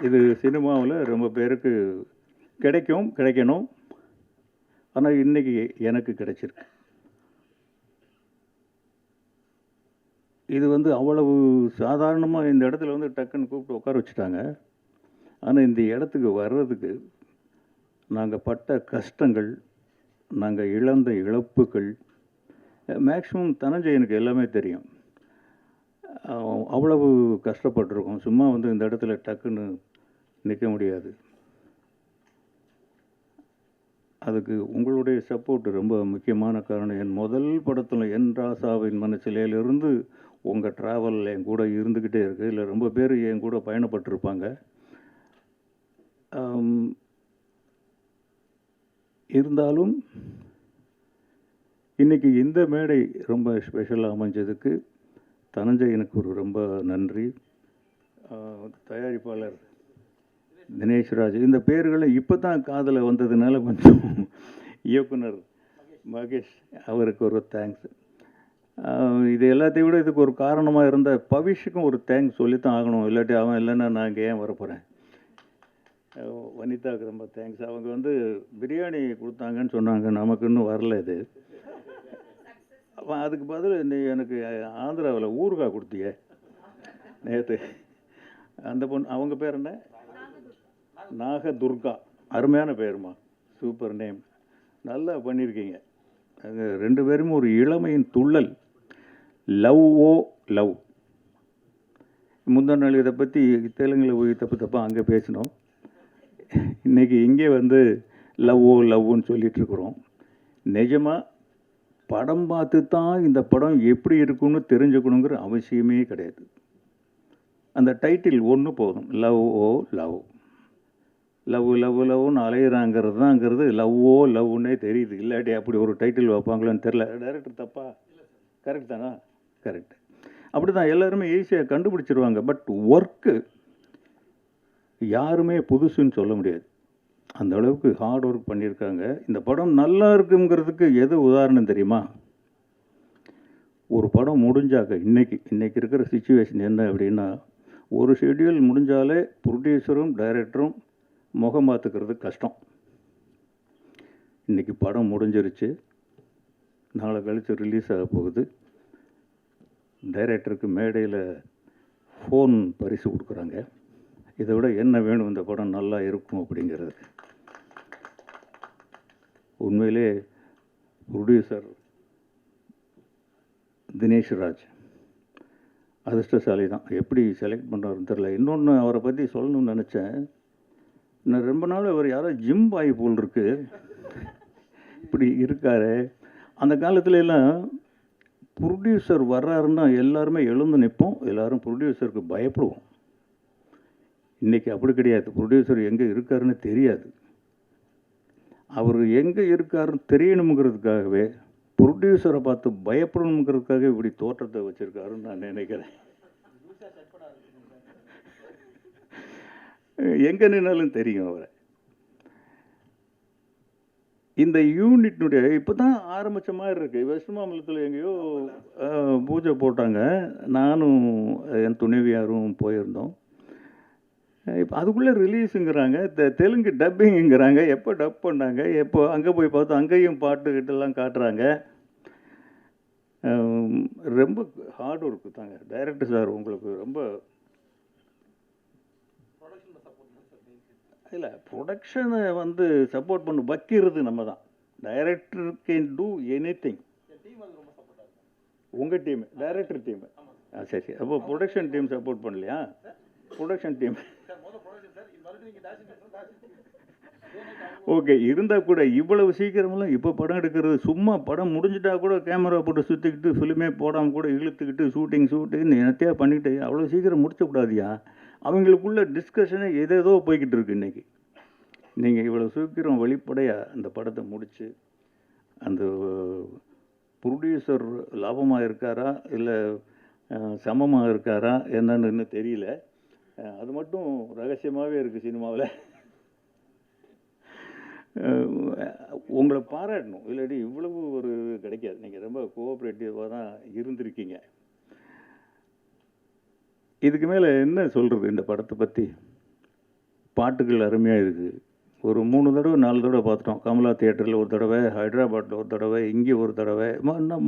இது சினிமாவில் ரொம்ப பேருக்கு கிடைக்கணும். ஆனால் இன்றைக்கி எனக்கு கிடைச்சிருக்கு. இது வந்து அவ்வளவு சாதாரணமாக இந்த இடத்துல வந்து டக்குன்னு கூப்பிட்டு உட்கார வச்சுட்டாங்க. ஆனால் இந்த இடத்துக்கு வர்றதுக்கு நாங்கள் பட்ட கஷ்டங்கள், நாங்கள் இழந்த இழப்புகள், மேக்ஸிமம் தனஞ்சயனுக்கு எல்லாமே தெரியும். அவ்வளவு கஷ்டப்பட்டிருக்கோம். சும்மா வந்து இந்த இடத்துல டக்குன்னு நிற்க முடியாது. அதுக்கு உங்களுடைய சப்போர்ட் ரொம்ப முக்கியமான காரணம். என் முதல் படத்தில் என் ராசாவின் மனசிலையிலிருந்து உங்கள் ட்ராவல் என் கூட இருந்துக்கிட்டே இருக்குது. இல்லை ரொம்ப பேர் என் கூட பயணப்பட்டிருப்பாங்க. இருந்தாலும் இன்றைக்கி இந்த மேடை ரொம்ப ஸ்பெஷலாக அமைஞ்சதுக்கு தனஞ்சயனுக்கு ஒரு ரொம்ப நன்றி. தயாரிப்பாளர் தினேஷ்ராஜ், இந்த பேர்களை இப்போ தான் காதில் வந்ததுனால கொஞ்சம் இயக்குனர் மகேஷ், அவருக்கு ஒரு தேங்க்ஸ். இது எல்லாத்தையும் விட இதுக்கு ஒரு காரணமாக இருந்த பவிஷுக்கும் ஒரு தேங்க்ஸ் சொல்லித்தான் ஆகணும். இல்லாட்டி அவன் இல்லைன்னா நான் இங்கே ஏன் வரப்போகிறேன். வனிதாவுக்கு ரொம்ப தேங்க்ஸ். அவங்க வந்து பிரியாணி கொடுத்தாங்கன்னு சொன்னாங்க, நமக்கு இன்னும் வரல. இது அதுக்கு பதில் நீ எனக்கு ஆந்திராவில் ஊறுகாய் கொடுத்தியே நேற்று. அந்த பொண்ணு, அவங்க பேர் என்ன? நாகதுர்கா. அருமையான பேருமா, சூப்பர் நேம், நல்லா பண்ணியிருக்கீங்க. அங்கே 2 பேரும் ஒரு இளமையின் துள்ளல். Love o love. முந்தா நாள் இதை பற்றி தெலுங்கில் போய் தப்பாக அங்கே பேசினோம். இன்றைக்கி இங்கே வந்து லவ் ஓ லவ்னு சொல்லிகிட்ருக்குறோம். நிஜமாக படம் பார்த்து தான் இந்த படம் எப்படி இருக்குன்னு தெரிஞ்சுக்கணுங்கிற அவசியமே கிடையாது. அந்த டைட்டில் ஒன்று போதும், love o love. Love love லவ்னு அலையிறாங்கிறது தான்ங்கிறது லவ் ஓ லவ்னே தெரியுது. இல்லாட்டி அப்படி ஒரு டைட்டில் வைப்பாங்களான்னு தெரில. டைரக்டர் தப்பா? கரெக்ட் தானா? கரெக்ட். அப்படி தான் எல்லாருமே ஈஸியாக கண்டுபிடிச்சிருவாங்க. பட் ஒர்க்கு யாருமே புதுசுன்னு சொல்ல முடியாது. அந்த அளவுக்கு ஹார்ட் ஒர்க் பண்ணியிருக்காங்க. இந்த படம் நல்லா இருக்குங்கிறதுக்கு எது உதாரணம் தெரியுமா? ஒரு படம் முடிஞ்சாக்க இன்றைக்கி இருக்கிற சிச்சுவேஷன் என்ன அப்படின்னா, ஒரு ஷெட்யூல் முடிஞ்சாலே ப்ரொடியூசரும் டைரக்டரும் முகம் பார்த்துக்கிறது கஷ்டம். இன்றைக்கி படம் முடிஞ்சிருச்சு, நாளை கழித்து ரிலீஸ் ஆக போகுது. டைரக்டருக்கு மேடையில் ஃபோன் பரிசு கொடுக்குறாங்க. இதை விட என்ன வேணும் இந்த படம் நல்லா இருக்கும் அப்படிங்கிறது. உண்மையிலே ப்ரொடியூசர் தினேஷ்ராஜ் அதிர்ஷ்டசாலி தான். எப்படி செலக்ட் பண்ணுறாருன்னு தெரில. இன்னொன்று அவரை பற்றி சொல்லணும்னு நினச்சேன். நான் ரொம்ப நாள் அவர் யாரோ ஜிம் பாய் போல் இருக்கு, இப்படி இருக்காரு. அந்த காலத்துல எல்லாம் ப்ரொடியூசர் வர்றாருன்னா எல்லாருமே எழுந்து நிற்போம், எல்லாரும் ப்ரொடியூசருக்கு பயப்படுவோம். இன்றைக்கி அப்படி கிடையாது. ப்ரொடியூசர் எங்கே இருக்காருன்னு தெரியாது. அவர் எங்கே இருக்காருன்னு தெரியணுங்கிறதுக்காகவே, ப்ரொடியூசரை பார்த்து பயப்படணுங்கிறதுக்காக இப்படி தோற்றத்தை வச்சுருக்காருன்னு நான் நினைக்கிறேன். எங்கே நின்னாலும் தெரியும் அவரை. இந்த யூனிட்னுடைய இப்போ தான் ஆரம்பித்த மாதிரி இருக்குது. வெஸ்ட் மாம்பலத்தில் எங்கேயோ பூஜை போட்டாங்க. நானும் என் துணைவியாரும் போயிருந்தோம். இப்போ அதுக்குள்ளே ரிலீஸுங்கிறாங்க, தெலுங்கு டப்பிங்குங்கிறாங்க. எப்போ டப் பண்ணாங்க, எப்போ அங்கே போய் பார்த்தா அங்கேயும் பாட்டுக்கிட்டெல்லாம் காட்டுறாங்க. ரொம்ப ஹார்ட் ஒர்க்கு தாங்க. டைரக்டர் சார் உங்களுக்கு ரொம்ப இல்லை, ப்ரொடக்ஷனை வந்து சப்போர்ட் பண்ண வைக்கிறது நம்ம தான். Director can do any thing. உங்கள் டீம், டைரக்டர் டீம். சரி சரி. அப்போ ப்ரொடக்ஷன் டீம் சப்போர்ட் பண்ணலையா? ப்ரொடக்ஷன் டீம் ஓகே இருந்தால் கூட இவ்வளவு சீக்கிரமெல்லாம் இப்போ படம் எடுக்கிறது சும்மா படம் முடிஞ்சிட்டா கூட கேமரா போட்டு சுற்றிக்கிட்டு ஃபிலிமே போடாமல் கூட இழுத்துக்கிட்டு ஷூட்டிங்னு என்னத்தையா பண்ணிக்கிட்டு அவ்வளோ சீக்கிரம் முடிச்சக்கூடாதியா. அவங்களுக்குள்ள டிஸ்கஷனே ஏதேதோ போய்கிட்டு இருக்கு இன்றைக்கி. நீங்கள் இவ்வளோ சீக்கிரம் வெளிப்படையாக அந்த படத்தை முடித்து அந்த ப்ரொடியூசர் லாபமாக இருக்காரா இல்லை சமமாக இருக்காரா என்னன்னு இன்னும் தெரியல. அது மட்டும் ரகசியமாகவே இருக்குது சினிமாவில். உங்களை பாராட்டணும், இல்லாட்டி இவ்வளவு ஒரு கிடைக்காது. நீங்கள் ரொம்ப கோஆப்ரேட்டிவாக தான் இருந்திருக்கீங்க. இதுக்கு மேலே என்ன சொல்கிறது இந்த படத்தை பற்றி? பாட்டுகள் அருமையாக இருக்குது. ஒரு 3 தடவை 4 தடவை பார்த்துட்டோம். கமலா தியேட்டரில் ஒரு தடவை, ஹைதராபாத்தில் ஒரு தடவை, இங்கே ஒரு தடவை.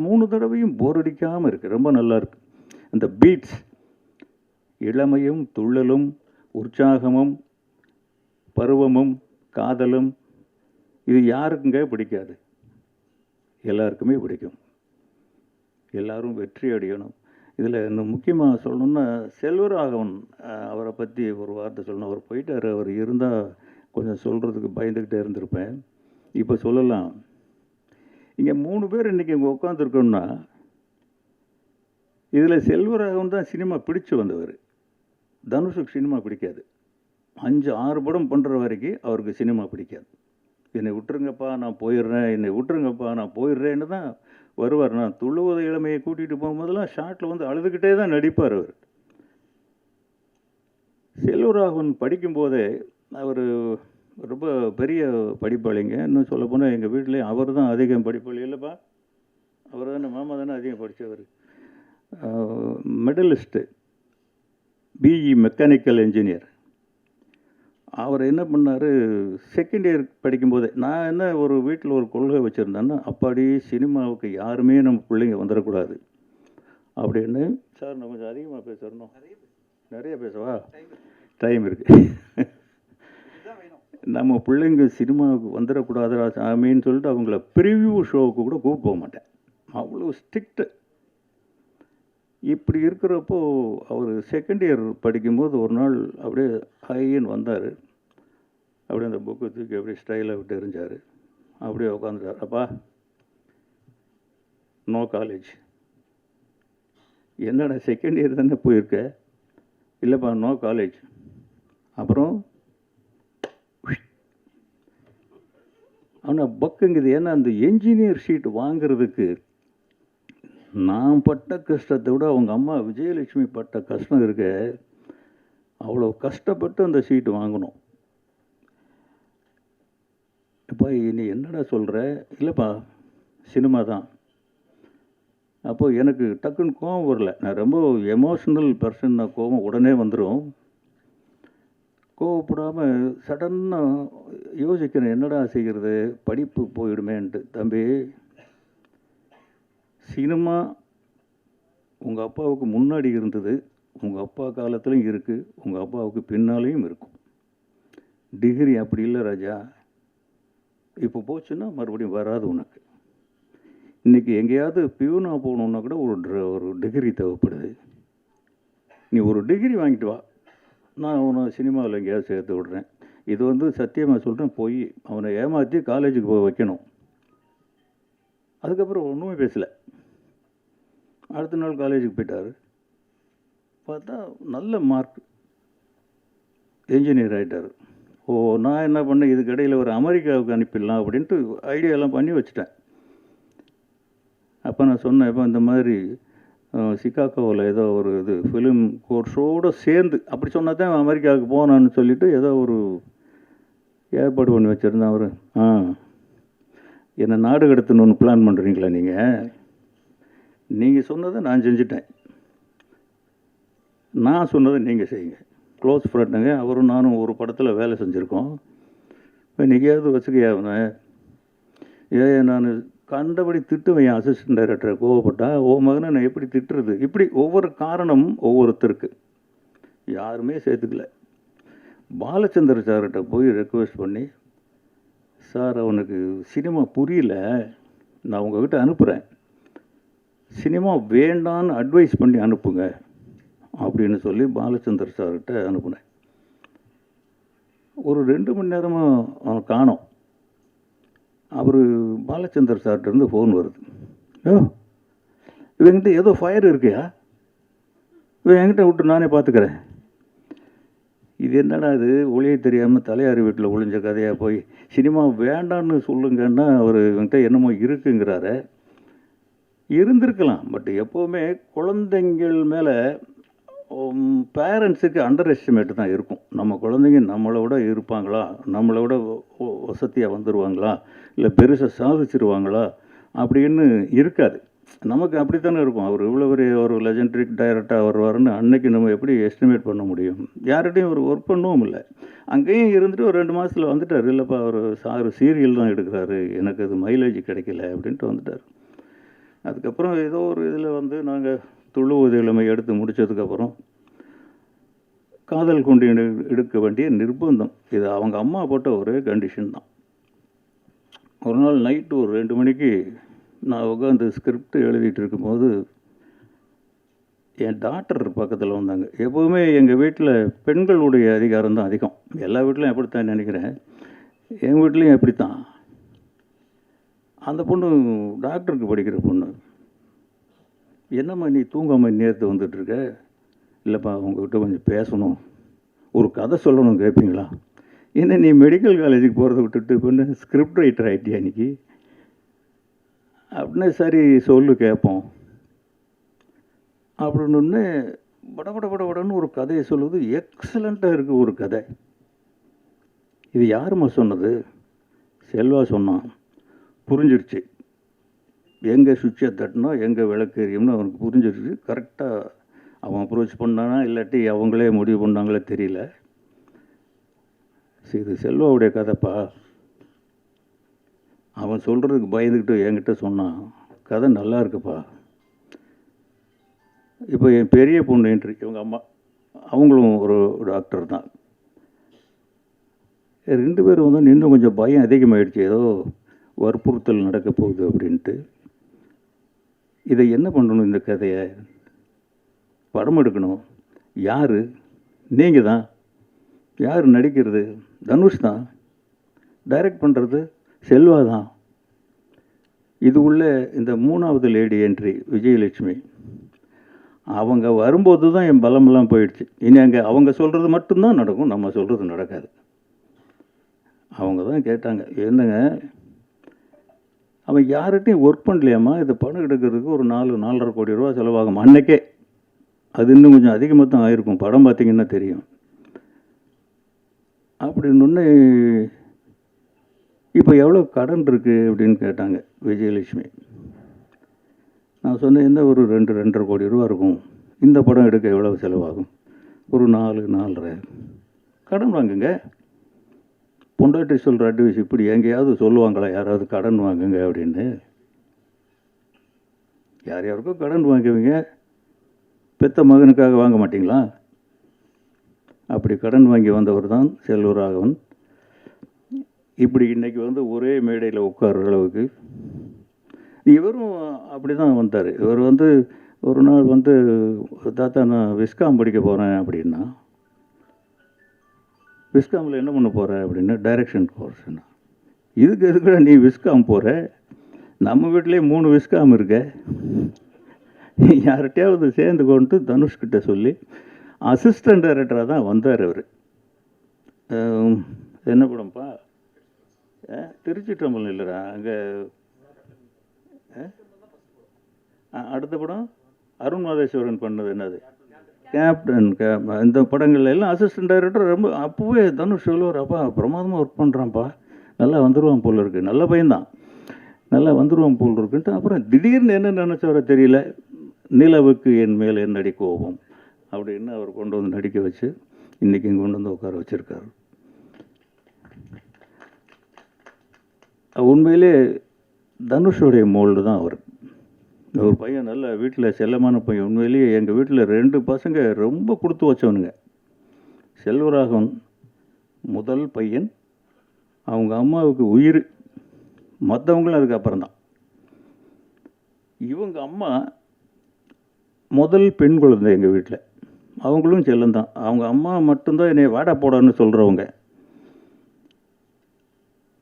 3 தடவையும் போர் அடிக்காமல் இருக்குது. ரொம்ப நல்லாயிருக்கு. அந்த பீட்ஸ், இளமையும் துள்ளலும் உற்சாகமும் பருவமும் காதலும், இது யாருக்குங்க பிடிக்காது? எல்லாருக்குமே பிடிக்கும். எல்லாரும் வெற்றி அடையணும். இதில் இன்னும் முக்கியமாக சொல்லணுன்னா செல்வராகவன் அவரை பற்றி ஒரு வார்த்தை சொல்லணும். அவர் போயிட்டார். அவர் இருந்தால் கொஞ்சம் சொல்கிறதுக்கு பயந்துக்கிட்டே இருந்திருப்பேன். இப்போ சொல்லலாம். இங்கே 3 பேர் இன்றைக்கி இங்கே உட்காந்துருக்கோம்னா இதில் செல்வராகவன் தான் சினிமா பிடிச்சு வந்தவர். தனுஷுக்கு சினிமா பிடிக்காது. 5-6 படம் பண்ணுற வரைக்கும் அவருக்கு சினிமா பிடிக்காது. என்னை விட்டுருங்கப்பா நான் போயிடுறேன், என்னை விட்டுருங்கப்பா நான் போயிடுறேன்னு தான் வருவார். நான் துள்ளுவத இளமையை கூட்டிகிட்டு போகும்போதெல்லாம் ஷார்ட்டில் வந்து அழுதுகிட்டே தான் நடிப்பார் அவர். செல்வராகவன் படிக்கும்போதே அவர் ரொம்ப பெரிய படிப்பாளிங்க. இன்னும் சொல்லப்போனால் எங்கள் வீட்டிலே அவர் தான் அதிகம் படிப்பாளி. இல்லைப்பா, அவர் தானே, மாமா தானே அதிகம் படித்தவர். Medallist, BE mechanical engineer. அவர் என்ன பண்ணார், செகண்ட் இயர் படிக்கும்போதே நான் என்ன ஒரு வீட்டில் ஒரு கொள்கை வச்சுருந்தேன்னா, அப்பாடி சினிமாவுக்கு யாருமே நம்ம பிள்ளைங்க வந்துடக்கூடாது அப்படின்னு. சார் நான் கொஞ்சம் அதிகமாக பேசுகிறோம். நிறைய பேசவா? டைம் இருக்குது. நம்ம பிள்ளைங்க சினிமாவுக்கு வந்துடக்கூடாது சாமின்னு சொல்லிட்டு அவங்கள ப்ரிவ்யூ ஷோவுக்கு கூட கூப்பிட்டு போக மாட்டேன். அவ்வளோ ஸ்ட்ரிக்ட்டு. இப்படி இருக்கிறப்போ அவர் செகண்ட் இயர் படிக்கும்போது ஒரு நாள் அப்படியே ஹைன்னு வந்தார். அப்படியே அந்த புக்கு தூக்கி அப்படியே ஸ்டைலாக விட்டு எறிஞ்சார். அப்படியே உட்காந்துட்டார். அப்பா நோ காலேஜ். என்னடா செகண்ட் இயர் தானே போயிருக்க? இல்லைப்பா நோ காலேஜ். அப்புறம் ஆனால் பக்குங்குது. ஏன்னா அந்த என்ஜினியர் ஷீட் வாங்கிறதுக்கு நான் பட்ட கஷ்டத்தை விட அவங்க அம்மா விஜயலட்சுமி பட்ட கஷ்டம் இருக்க. அவ்வளோ கஷ்டப்பட்டு அந்த ஷீட்டு வாங்கணும். அப்பா நீ என்னடா சொல்கிற? இல்லைப்பா சினிமா தான். அப்போது எனக்கு டக்குன்னு கோபம் வரல. நான் ரொம்ப எமோஷ்னல் பர்சன். நான் கோபம் உடனே வந்துடும். கோவப்படாமல் சடன்னாக யோசிக்கிறேன், என்னடா செய்கிறது, படிப்பு போயிடுமேன்ட்டு. தம்பி, சினிமா உங்கள் அப்பாவுக்கு முன்னாடி இருந்தது, உங்கள் அப்பா காலத்துலையும் இருக்குது, உங்கள் அப்பாவுக்கு பின்னாலேயும் இருக்கும். டிகிரி அப்படி இல்லை ராஜா. இப்போ போச்சுன்னா மறுபடியும் வராது உனக்கு. இன்றைக்கி எங்கேயாவது பியூனாக போகணுன்னா கூட ஒரு டிகிரி தேவைப்படுது. நீ ஒரு டிகிரி வாங்கிட்டு வா, நான் அவனை சினிமாவில் எங்கேயாவது சேர்த்து விடுறேன். இது வந்து சத்தியமாக சொல்கிறேன், போய் அவனை ஏமாற்றி காலேஜுக்கு போய் வைக்கணும். அதுக்கப்புறம் ஒன்றுமே பேசலை. அடுத்த நாள் காலேஜுக்கு போயிட்டார். பார்த்தா நல்ல மார்க், என்ஜினியர் ஆகிட்டார். ஓ, நான் என்ன பண்ணேன், இதுக்கு இடையில் ஒரு அமெரிக்காவுக்கு அனுப்பிடலாம் அப்படின்ட்டு ஐடியாலாம் பண்ணி வச்சுட்டேன். அப்போ நான் சொன்னேன், இப்போ இந்த மாதிரி சிகாகோவில் ஏதோ ஒரு இது ஃபிலிம் கோர்ஸோடு சேர்ந்து அப்படி சொன்னால் தான் அமெரிக்காவுக்கு போனான்னு சொல்லிவிட்டு ஏதோ ஒரு ஏற்பாடு பண்ணி வச்சுருந்தேன். அவர் என்னை நாடு கடத்தணும்னு பிளான் பண்ணுறீங்களா நீங்கள் சொன்னதை நான் செஞ்சுட்டேன், நான் சொன்னதை நீங்கள் செய்யுங்க. க்ளோஸ் ஃப்ரெண்டுங்க, அவரும் நானும் ஒரு படத்தில் வேலை செஞ்சுருக்கோம். இப்போ நீங்கேயாவது வச்சுக்கையா அவனை? நான் கண்டபடி திட்டுவேன் என் அசிஸ்டன்ட் டைரக்டரை கோவப்பட்டா. ஓ மகனை நான் எப்படி திட்டுறது? இப்படி ஒவ்வொரு காரணம் ஒவ்வொருத்தருக்கு, யாருமே சேர்த்துக்கல. பாலச்சந்தர் சார்கிட்ட போய் ரெக்வெஸ்ட் பண்ணி, சார் அவனுக்கு சினிமா புரியல, நான் உங்ககிட்ட அனுப்புகிறேன், சினிமா வேண்டான்னு அட்வைஸ் பண்ணி அனுப்புங்க அப்படின்னு சொல்லி பாலச்சந்தர் சார்கிட்ட அனுப்புனேன். ஒரு 2 மணி நேரமாக அவன் காணோம். அவர் பாலச்சந்தர் சார்கிட்டருந்து ஃபோன் வருது. இவங்கிட்ட ஏதோ ஃபயர் இருக்கியா, இவன் என்கிட்ட விட்டு நானே பார்த்துக்கிறேன். இது என்னடா இது, ஒளியை தெரியாமல் தலையாரி வீட்டில் ஒளிஞ்ச கதையாக போய் சினிமா வேண்டான்னு சொல்லுங்கன்னா அவர் இவங்கிட்ட என்னமோ இருக்குங்கிறாரு. இருந்திருக்கலாம், பட் எப்போவுமே குழந்தைங்கள் மேலே பேரண்ட்ஸுக்கு அண்டர் எஸ்டிமேட்டு தான் இருக்கும். நம்ம குழந்தைங்க நம்மளை விட இருப்பாங்களா, நம்மளை விட வசதியாக வந்துடுவாங்களா, இல்லை பெருசாக சாதிச்சிருவாங்களா அப்படின்னு இருக்காது. நமக்கு அப்படி தானே இருக்கும். அவர் இவ்வளோ பெரிய ஒரு லெஜெண்டரிக் டைரக்டராக வருவாருன்னு அன்னைக்கு நம்ம எப்படி எஸ்டிமேட் பண்ண முடியும்? யார்கிட்டையும் அவர் ஒர்க் பண்ணவும் இல்லை. அங்கேயும் இருந்துட்டு ஒரு 2 மாதத்தில் வந்துட்டார். இல்லைப்பா அவர் சார் சீரியல் தான் எடுக்கிறாரு, எனக்கு அது மைலேஜ் கிடைக்கல அப்படின்ட்டு வந்துட்டார். அதுக்கப்புறம் ஏதோ ஒரு இதில் வந்து நாங்கள் துள்ளுவது இளமை எடுத்து முடித்ததுக்கப்புறம் காதல் கொண்டு எடுக்க வேண்டிய நிர்பந்தம். இது அவங்க அம்மா போட்ட ஒரே கண்டிஷன் தான். ஒரு நாள் நைட்டு ஒரு 2 மணிக்கு நான் உட்காந்து ஸ்கிரிப்ட் எழுதிட்டு இருக்கும்போது என் டாக்டர் பக்கத்தில் வந்தாங்க. எப்போவுமே எங்கள் வீட்டில் பெண்களுடைய அதிகாரம் தான் அதிகம். எல்லா வீட்லையும் எப்படித்தான் நினைக்கிறேன், எங்கள் வீட்லேயும் எப்படித்தான். அந்த பொண்ணு டாக்டருக்கு படிக்கிற பொண்ணு. என்னம்மா நீ தூங்காமல் நேரத்து வந்துட்டுருக்க? இல்லைப்பா உங்கள்கிட்ட கொஞ்சம் பேசணும், ஒரு கதை சொல்லணும், கேட்பீங்களா? என்ன நீ மெடிக்கல் காலேஜுக்கு போகிறத விட்டுட்டு பொண்ணு ஸ்கிரிப்ட் ரைட்டர் ஆகிட்டியா இன்றைக்கி அப்படின்னு. சரி சொல்லு கேட்போம் அப்படின்னு படபடன்னு ஒரு கதையை சொல்லுது. எக்ஸலண்ட்டாக இருக்குது ஒரு கதை. இது யாரும்மா சொன்னது? செல்வா சொன்னான். புரிஞ்சிருச்சு, எங்கே சுவிட்சை தட்டினோ எங்கே விளக்கு எரியும்னு அவனுக்கு புரிஞ்சிருச்சு. கரெக்டாக அவன் அப்ரோச் பண்ணானா இல்லாட்டி அவங்களே முடிவு பண்ணாங்களே தெரியல. சரி இது செல்வாவுடைய கதைப்பா. அவன் சொல்கிறதுக்கு பயந்துக்கிட்டு என்கிட்ட சொன்னான், கதை நல்லா இருக்குப்பா. இப்போ என் பெரிய பொண்ணு என்ட்ரி, இவங்க அம்மா, அவங்களும் ஒரு டாக்டர் தான். 2 பேரும் வந்து இன்னும் கொஞ்சம் பயம் அதிகமாகிடுச்சு, ஏதோ வற்புறுத்தல் நடக்க போகுது அப்படின்ட்டு. இதை என்ன பண்ணணும், இந்த கதையை படம் எடுக்கணும். யார்? நீங்கள் தான். யார் நடிக்கிறது? தனுஷ் தான். டைரக்ட் பண்ணுறது செல்வா தான். இது உள்ள இந்த 3வது லேடி என்ட்ரி விஜயலட்சுமி, அவங்க வரும்போது தான் என் பலமெல்லாம் போயிடுச்சு. இனி அங்கே அவங்க சொல்கிறது மட்டும்தான் நடக்கும், நம்ம சொல்கிறது நடக்காது. அவங்க தான் கேட்டாங்க, என்னங்க அவன் யார்கிட்டையும் ஒர்க் பண்ணலையாம்மா, இது படம் எடுக்கிறதுக்கு ஒரு 4-4.5 கோடி ரூபா செலவாகும் அன்னைக்கே. அது இன்னும் கொஞ்சம் அதிகமாக தான் ஆயிருக்கும், படம் பார்த்திங்கன்னா தெரியும் அப்படின்னு. இப்போ எவ்வளோ கடன் இருக்குது அப்படின்னு கேட்டாங்க விஜயலட்சுமி. நான் சொன்னேன், என்ன ஒரு 2-2.5 கோடி ரூபா இருக்கும், இந்த படம் எடுக்க எவ்வளோ செலவாகும்? ஒரு 4-4.5 கடன் வாங்குங்க. பொண்டாட்டி சொல்கிற அட்வைஸ் இப்படி எங்கேயாவது சொல்லுவாங்களா யாராவது கடன் வாங்குங்க அப்படின்னு? யாருக்கும் கடன் வாங்குவீங்க, பெத்த மகனுக்காக வாங்க மாட்டிங்களா? அப்படி கடன் வாங்கி வந்தவர் தான் செல்வராகவன். இப்படி இன்றைக்கி வந்து ஒரே மேடையில் உட்கார்ற அளவுக்கு இவரும் அப்படி தான் வந்தார். இவர் வந்து ஒரு நாள் வந்து, தாத்தா நான் விஸ்காம் படிக்க போகிறேன் அப்படின்னா. விஸ்காமில் என்ன பண்ண போகிற அப்படின்னா, டைரக்ஷன் கோர்ஸ்னா. இதுக்கு எதுக்குடா நீ விஸ்காம் போகிற? நம்ம வீட்டிலே 3 விஸ்காம் இருக்க, யார்கிட்டையாவது சேர்ந்து கொண்டு தனுஷ்கிட்ட சொல்லி அசிஸ்டன்ட் டைரக்டராக தான் வந்தார் அவர். என்ன படம்ப்பா? திருச்சி டம்பல் இல்லைடா, அங்கே அடுத்த படம் அருண் மாதேஸ்வரன் பண்ணது என்னது, கேப்டன். இந்த படங்கள்ல எல்லாம் அசிஸ்டன்ட் டைரக்டர். ரொம்ப அப்போவே தனுஷ் சொல்லுவார், அப்பா பிரமாதமாக ஒர்க் பண்ணுறான்ப்பா, நல்லா வந்துடுவான் போல இருக்குது, நல்ல பையன்தான். நல்லா வந்துடுவோம் போல் இருக்குன்ட்டு அப்புறம் திடீர்னு என்ன நினச்சவரை தெரியல, நிலவுக்கு என் மேல் என்னடி கோபம் அப்படின்னு அவர் கொண்டு வந்து நடிக்க வச்சு இன்றைக்கி இங்கே கொண்டு வந்து உட்கார வச்சுருக்காரு. உண்மையிலே தனுஷோடைய மோல்டு தான் அவர். ஒரு பையன் நல்ல வீட்டில் செல்லமான பையன். உண்மையிலேயே எங்கள் வீட்டில் 2 பசங்க ரொம்ப கொடுத்து வச்சவனுங்க. செல்வராகவன் முதல் பையன், அவங்க அம்மாவுக்கு உயிர், மற்றவங்களும் அதுக்கப்புறம் தான். இவங்க அம்மா முதல் பெண் குழந்தை எங்கள் வீட்டில், அவங்களும் செல்லந்தான். அவங்க அம்மா மட்டும்தான் என்னை வாடா போடான்னு சொல்கிறவங்க.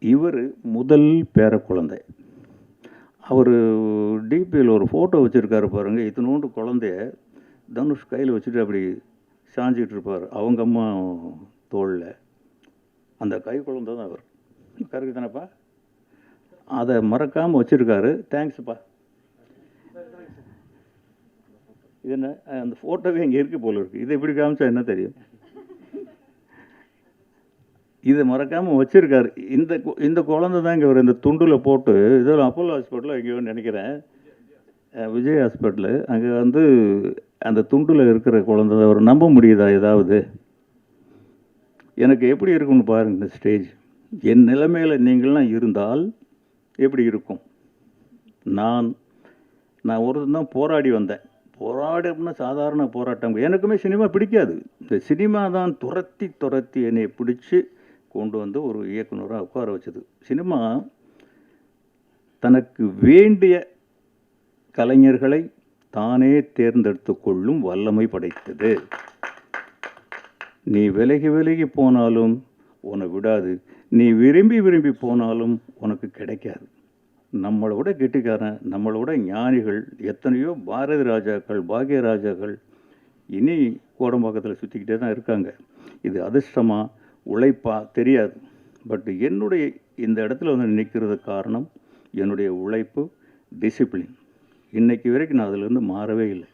இவர் முதல் பேர குழந்தை. அவர் டிபியில் ஒரு ஃபோட்டோ வச்சுருக்காரு பாருங்கள், இத்தினோண்டு குழந்தைய தனுஷ் கையில் வச்சுட்டு அப்படி சாஞ்சிக்கிட்டு இருப்பார் அவங்க அம்மா தோளில். அந்த கை குழந்தை தான் அவர். கரெக்டு தானேப்பா? அதை மறக்காமல் வச்சுருக்காரு. தேங்க்ஸ்ப்பா. இது என்ன, அந்த ஃபோட்டோவே இங்கே இருக்குது போல இருக்குது. இதை எப்படி காமிச்சா என்ன தெரியும்? இதை மறக்காமல் வச்சுருக்காரு. இந்த குழந்தை தான் இங்கே இந்த துண்டில் போட்டு, இதில் அப்போலோ ஹாஸ்பிட்டலில் எங்கேயோ நினைக்கிறேன், விஜய் ஹாஸ்பிட்டலு, அங்கே அந்த துண்டில் இருக்கிற குழந்தை அவர் நம்ப முடியுதா ஏதாவது? எனக்கு எப்படி இருக்கும்னு பாருங்கள் இந்த ஸ்டேஜ். என் நிலைமையில் நீங்கள்லாம் இருந்தால் எப்படி இருக்கும்? நான் ஒருத்தன் தான் போராடி வந்தேன். போராடி அப்படின்னா சாதாரண போராட்டம். எனக்குமே சினிமா பிடிக்காது. இந்த சினிமா தான் துரத்தி என்னை பிடிச்சி கொண்டு வந்து ஒரு இயக்குனராக உட்கார வச்சது. சினிமா தனக்கு வேண்டிய கலைஞர்களை தானே தேர்ந்தெடுத்து கொள்ளும் வல்லமை படைத்தது. நீ விலகி போனாலும் உன்னை விடாது, நீ விரும்பி போனாலும் உனக்கு கிடைக்காது. நம்மளோட கெட்டிக்காரன், நம்மளோட ஞானிகள் எத்தனையோ பாரதி ராஜாக்கள், பாக்யராஜாக்கள் இனி கோடம்பாக்கத்தில் சுற்றிக்கிட்டே தான் இருக்காங்க. இது அதிர்ஷ்டமா உழைப்பா தெரியாது. பட் என்னுடைய இந்த இடத்துல நிற்கிறதுக்கு காரணம் என்னுடைய உழைப்பு, டிசிப்ளின். இன்றைக்கி வரைக்கும் நான் அதிலேருந்து மாறவே இல்லை.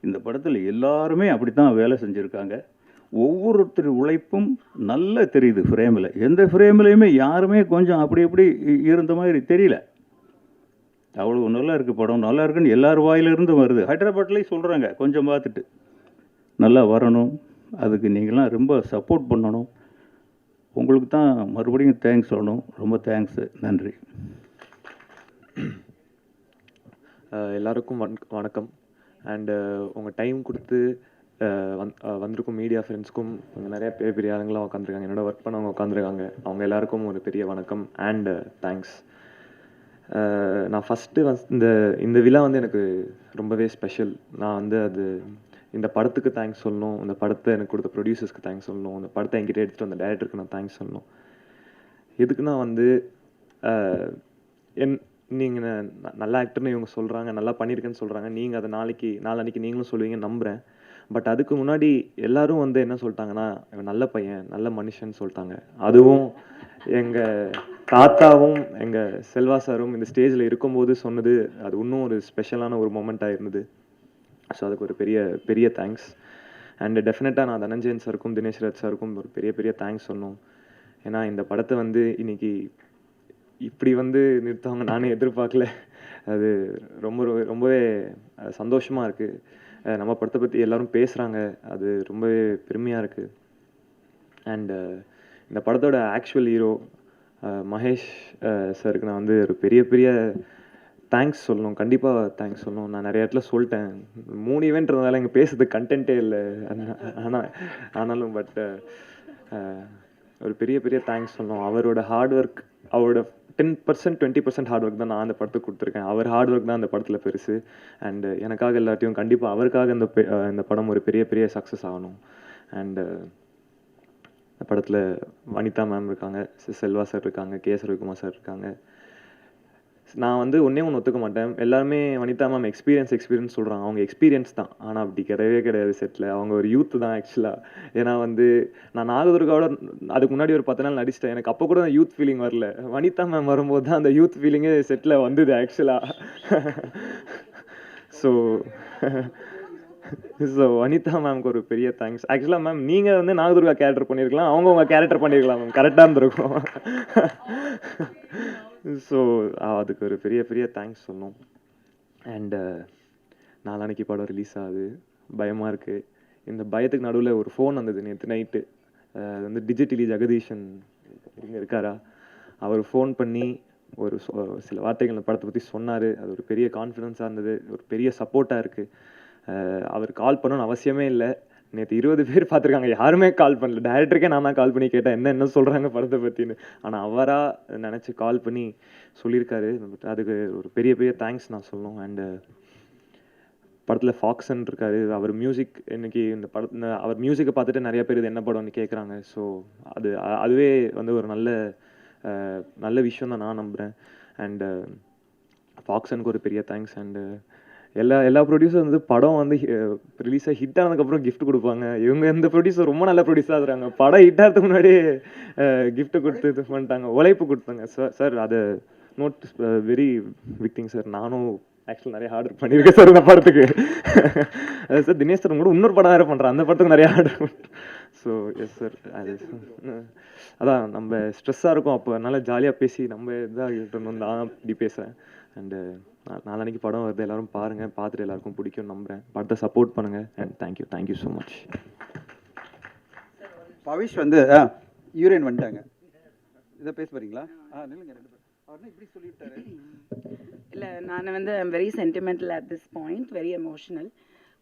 இந்த படத்தில் எல்லாருமே அப்படி தான் வேலை செஞ்சுருக்காங்க. ஒவ்வொருத்தர் உழைப்பும் நல்லா தெரியுது ஃப்ரேமில். எந்த ஃப்ரேம்லேயுமே யாருமே கொஞ்சம் அப்படி இருந்த மாதிரி தெரியல. அவ்வளோ நல்லா இருக்குது படம், நல்லா இருக்குன்னு எல்லார் வாயிலிருந்து வருது. ஹைதராபாத்லேயும் சொல்கிறாங்க, கொஞ்சம் பார்த்துட்டு நல்லா வரணும், அதுக்கு நீங்களாம் ரொம்ப சப்போர்ட் பண்ணணும். உங்களுக்கு தான் மறுபடியும் தேங்க்ஸ் சொல்லணும். ரொம்ப தேங்க்ஸு, நன்றி. எல்லாருக்கும் வணக்கம். அண்டு உங்கள் டைம் கொடுத்து வந்திருக்கும் மீடியா ஃப்ரெண்ட்ஸ்க்கும் கொஞ்சம் நிறைய பெரிய ஆளுங்களாம் உட்காந்துருக்காங்க, என்னோட ஒர்க் பண்ணவங்க உட்காந்துருக்காங்க, அவங்க எல்லாருக்கும் ஒரு பெரிய வணக்கம் அண்டு தேங்க்ஸ். நான் ஃபஸ்ட்டு இந்த விழா எனக்கு ரொம்பவே ஸ்பெஷல். நான் இந்த படத்துக்கு தேங்க்ஸ் சொல்லணும், இந்த படத்தை எனக்கு கொடுத்த ப்ரொடியூசர்ஸ்க்கு தேங்க்ஸ் சொல்லணும், இந்த படத்தை என்கிட்ட எடுத்துகிட்டு வந்த டைரக்டருக்கு நான் தேங்க்ஸ் சொல்லணும். எதுக்குன்னா நீங்கள் நல்ல ஆக்டர்னு இவங்க சொல்கிறாங்க, நல்லா பண்ணியிருக்கேன்னு சொல்கிறாங்க, நீங்கள் அதை நாளன்னைக்கு நீங்களும் சொல்லுவீங்கன்னு நம்புகிறேன். பட் அதுக்கு முன்னாடி எல்லோரும் என்ன சொல்லிட்டாங்கன்னா, இவன் நல்ல பையன், நல்ல மனுஷன் சொல்லிட்டாங்க. அதுவும் எங்கள் தாத்தாவும் எங்கள் செல்வா சாரும் இந்த ஸ்டேஜில் இருக்கும்போது சொன்னது, அது இன்னும் ஒரு ஸ்பெஷலான ஒரு மொமெண்ட்டாக இருந்தது. ஸோ அதுக்கு ஒரு பெரிய தேங்க்ஸ். அண்டு டெஃபினட்டாக நான் தனஞ்சயன் சாருக்கும் தினேஷ் ராஜ் சாருக்கும் ஒரு பெரிய தேங்க்ஸ் சொல்லணும். ஏன்னா இந்த படத்தை இன்னைக்கு இப்படி நிறுத்தவங்க நானே எதிர்பார்க்கல. அது ரொம்பவே சந்தோஷமாக இருக்குது. நம்ம படத்தை பற்றி எல்லோரும் பேசுகிறாங்க, அது ரொம்பவே பெருமையாக இருக்குது. அண்டு இந்த படத்தோட ஆக்சுவல் ஹீரோ மகேஷ் சாருக்கு நான் ஒரு பெரிய தேங்க்ஸ் சொல்லணும், கண்டிப்பாக தேங்க்ஸ் சொல்லணும். நான் நிறைய இடத்துல சொல்லிட்டேன், 3 ஈவெண்ட் இருந்தாலும் இங்கே பேசுறதுக்கு கண்டென்ட்டே இல்லை. ஆனாலும் பட் ஒரு பெரிய தேங்க்ஸ் சொல்லணும். அவரோட ஹார்ட் ஒர்க், அவரோட 10% 20% ஹார்ட் ஒர்க் தான் நான் அந்த படத்துக்கு கொடுத்துருக்கேன். அவர் ஹார்ட் ஒர்க் தான் அந்த படத்தில் பெருசு. அண்டு எனக்காக எல்லாத்தையும் கண்டிப்பாக அவருக்காக இந்த படம் ஒரு பெரிய சக்ஸஸ் ஆகணும். அண்டு இந்த படத்தில் வனிதா மேம் இருக்காங்க, செல்வா சார் இருக்காங்க, கே ரவிக்குமார் சார் இருக்காங்க. நான் ஒன்றே ஒன்று ஒத்துக்க மாட்டேன். எல்லாருமே வனிதா மேம் எக்ஸ்பீரியன்ஸ் சொல்கிறாங்க. அவங்க எக்ஸ்பீரியன்ஸ் தான், ஆனால் அப்படி கிடையாது செட்டில். அவங்க ஒரு யூத்து தான் ஆக்சுவலாக. ஏன்னா நான் நாகதுர்காவோட அதுக்கு முன்னாடி ஒரு 10 நாள் நடிச்சிட்டேன். எனக்கு அப்போ கூட அந்த யூத் ஃபீலிங் வரல. வனிதா மேம் வரும்போது தான் அந்த யூத் ஃபீலிங்கே செட்டில் வந்தது ஆக்சுவலாக. ஸோ வனிதா மேம்க்கு ஒரு பெரிய தேங்க்ஸ். ஆக்சுவலாக மேம் நீங்கள் நாகதுர்கா கேரக்டர் பண்ணியிருக்கலாம், அவங்க கேரக்டர் பண்ணியிருக்கலாம் மேம், கரெக்டாக இருந்திருக்கும். ஸோ அதுக்கு ஒரு பெரிய பெரிய தேங்க்ஸ் சொன்னோம். அண்டு நாளான்னைக்கு படம் ரிலீஸ் ஆகுது, பயமாக இருக்குது. இந்த பயத்துக்கு நடுவில் ஒரு ஃபோன் வந்தது நேற்று நைட்டு. அது வந்து டிஜிட்டலி ஜெகதீஷன் இங்கே இருக்காரா, அவர் ஃபோன் பண்ணி ஒரு சில வார்த்தைகள் இந்த படத்தை பற்றி சொன்னார். அது ஒரு பெரிய கான்ஃபிடென்ஸாக இருந்தது, ஒரு பெரிய சப்போர்ட்டாக இருக்குது. அவர் கால் பண்ணணும்னு அவசியமே இல்லை. நேற்று 20 பேர் பார்த்துருக்காங்க, யாருமே கால் பண்ணல. டைரக்டருக்கே நான் தான் கால் பண்ணி கேட்டேன் என்ன சொல்கிறாங்க படத்தை பற்றின்னு. ஆனால் அவராக நினச்சி கால் பண்ணி சொல்லியிருக்காரு. அதுக்கு ஒரு பெரிய பெரிய தேங்க்ஸ் நான் சொல்லணும். அண்டு படத்தில் ஃபாக்ஸன் இருக்கார், அவர் மியூசிக் இன்னைக்கு இந்த படத்தில் அவர் மியூசிக்கை பார்த்துட்டு நிறைய பேர் இது என்ன படம்னு கேட்குறாங்க. ஸோ அதுவே வந்து ஒரு நல்ல விஷயம் தான் நான் நம்புகிறேன். அண்டு ஃபாக்ஸனுக்கு ஒரு பெரிய தேங்க்ஸ். அண்டு எல்லா ப்ரொடியூசர் வந்து படம் வந்து ரிலீஸாக ஹிட் ஆனதுக்கப்புறம் கிஃப்ட் கொடுப்பாங்க. இவங்க இந்த ப்ரொடியூசர் ரொம்ப நல்ல ப்ரொடியூஸராக இருக்கிறாங்க. படம் ஹிட் ஆகிறதுக்கு முன்னாடியே கிஃப்ட்டு கொடுத்து இது பண்ணிட்டாங்க, உழைப்பு கொடுத்தாங்க. சார் அது not very big thing sir. நானும் ஆக்சுவலி நிறைய ஆர்டர் பண்ணியிருக்கேன் சார் இந்த படத்துக்கு. சார் தினேஷ் சார் கூட இன்னொரு படம் வேறு பண்ணுறேன், அந்த படத்துக்கு நிறைய ஆர்டர் பண்ணுறேன். ஸோ எஸ் சார், அது அதான் நம்ம ஸ்ட்ரெஸ்ஸாக இருக்கும் அப்போ, அதனால் ஜாலியாக பேசி நம்ம இதாக இருக்கணும் தான் இப்படி பேசுகிறேன். அண்டு நாளைக்கு படம் வருது, எல்லோரும் பாருங்கள், பார்த்துட்டு எல்லாருக்கும் பிடிக்கும்னு நம்புகிறேன். படத்தை சப்போர்ட் பண்ணுங்கள். And thank you so much. Pavish வந்து யூரேன் வந்துட்டாங்க, இதை பேச போகிறீங்களா? நில்லுங்க ரெண்டு பேரும். அவர்னா இப்படி சொல்லிவிட்டாரு. இல்லை, நான் வந்து I'm very sentimental at this point, very emotional.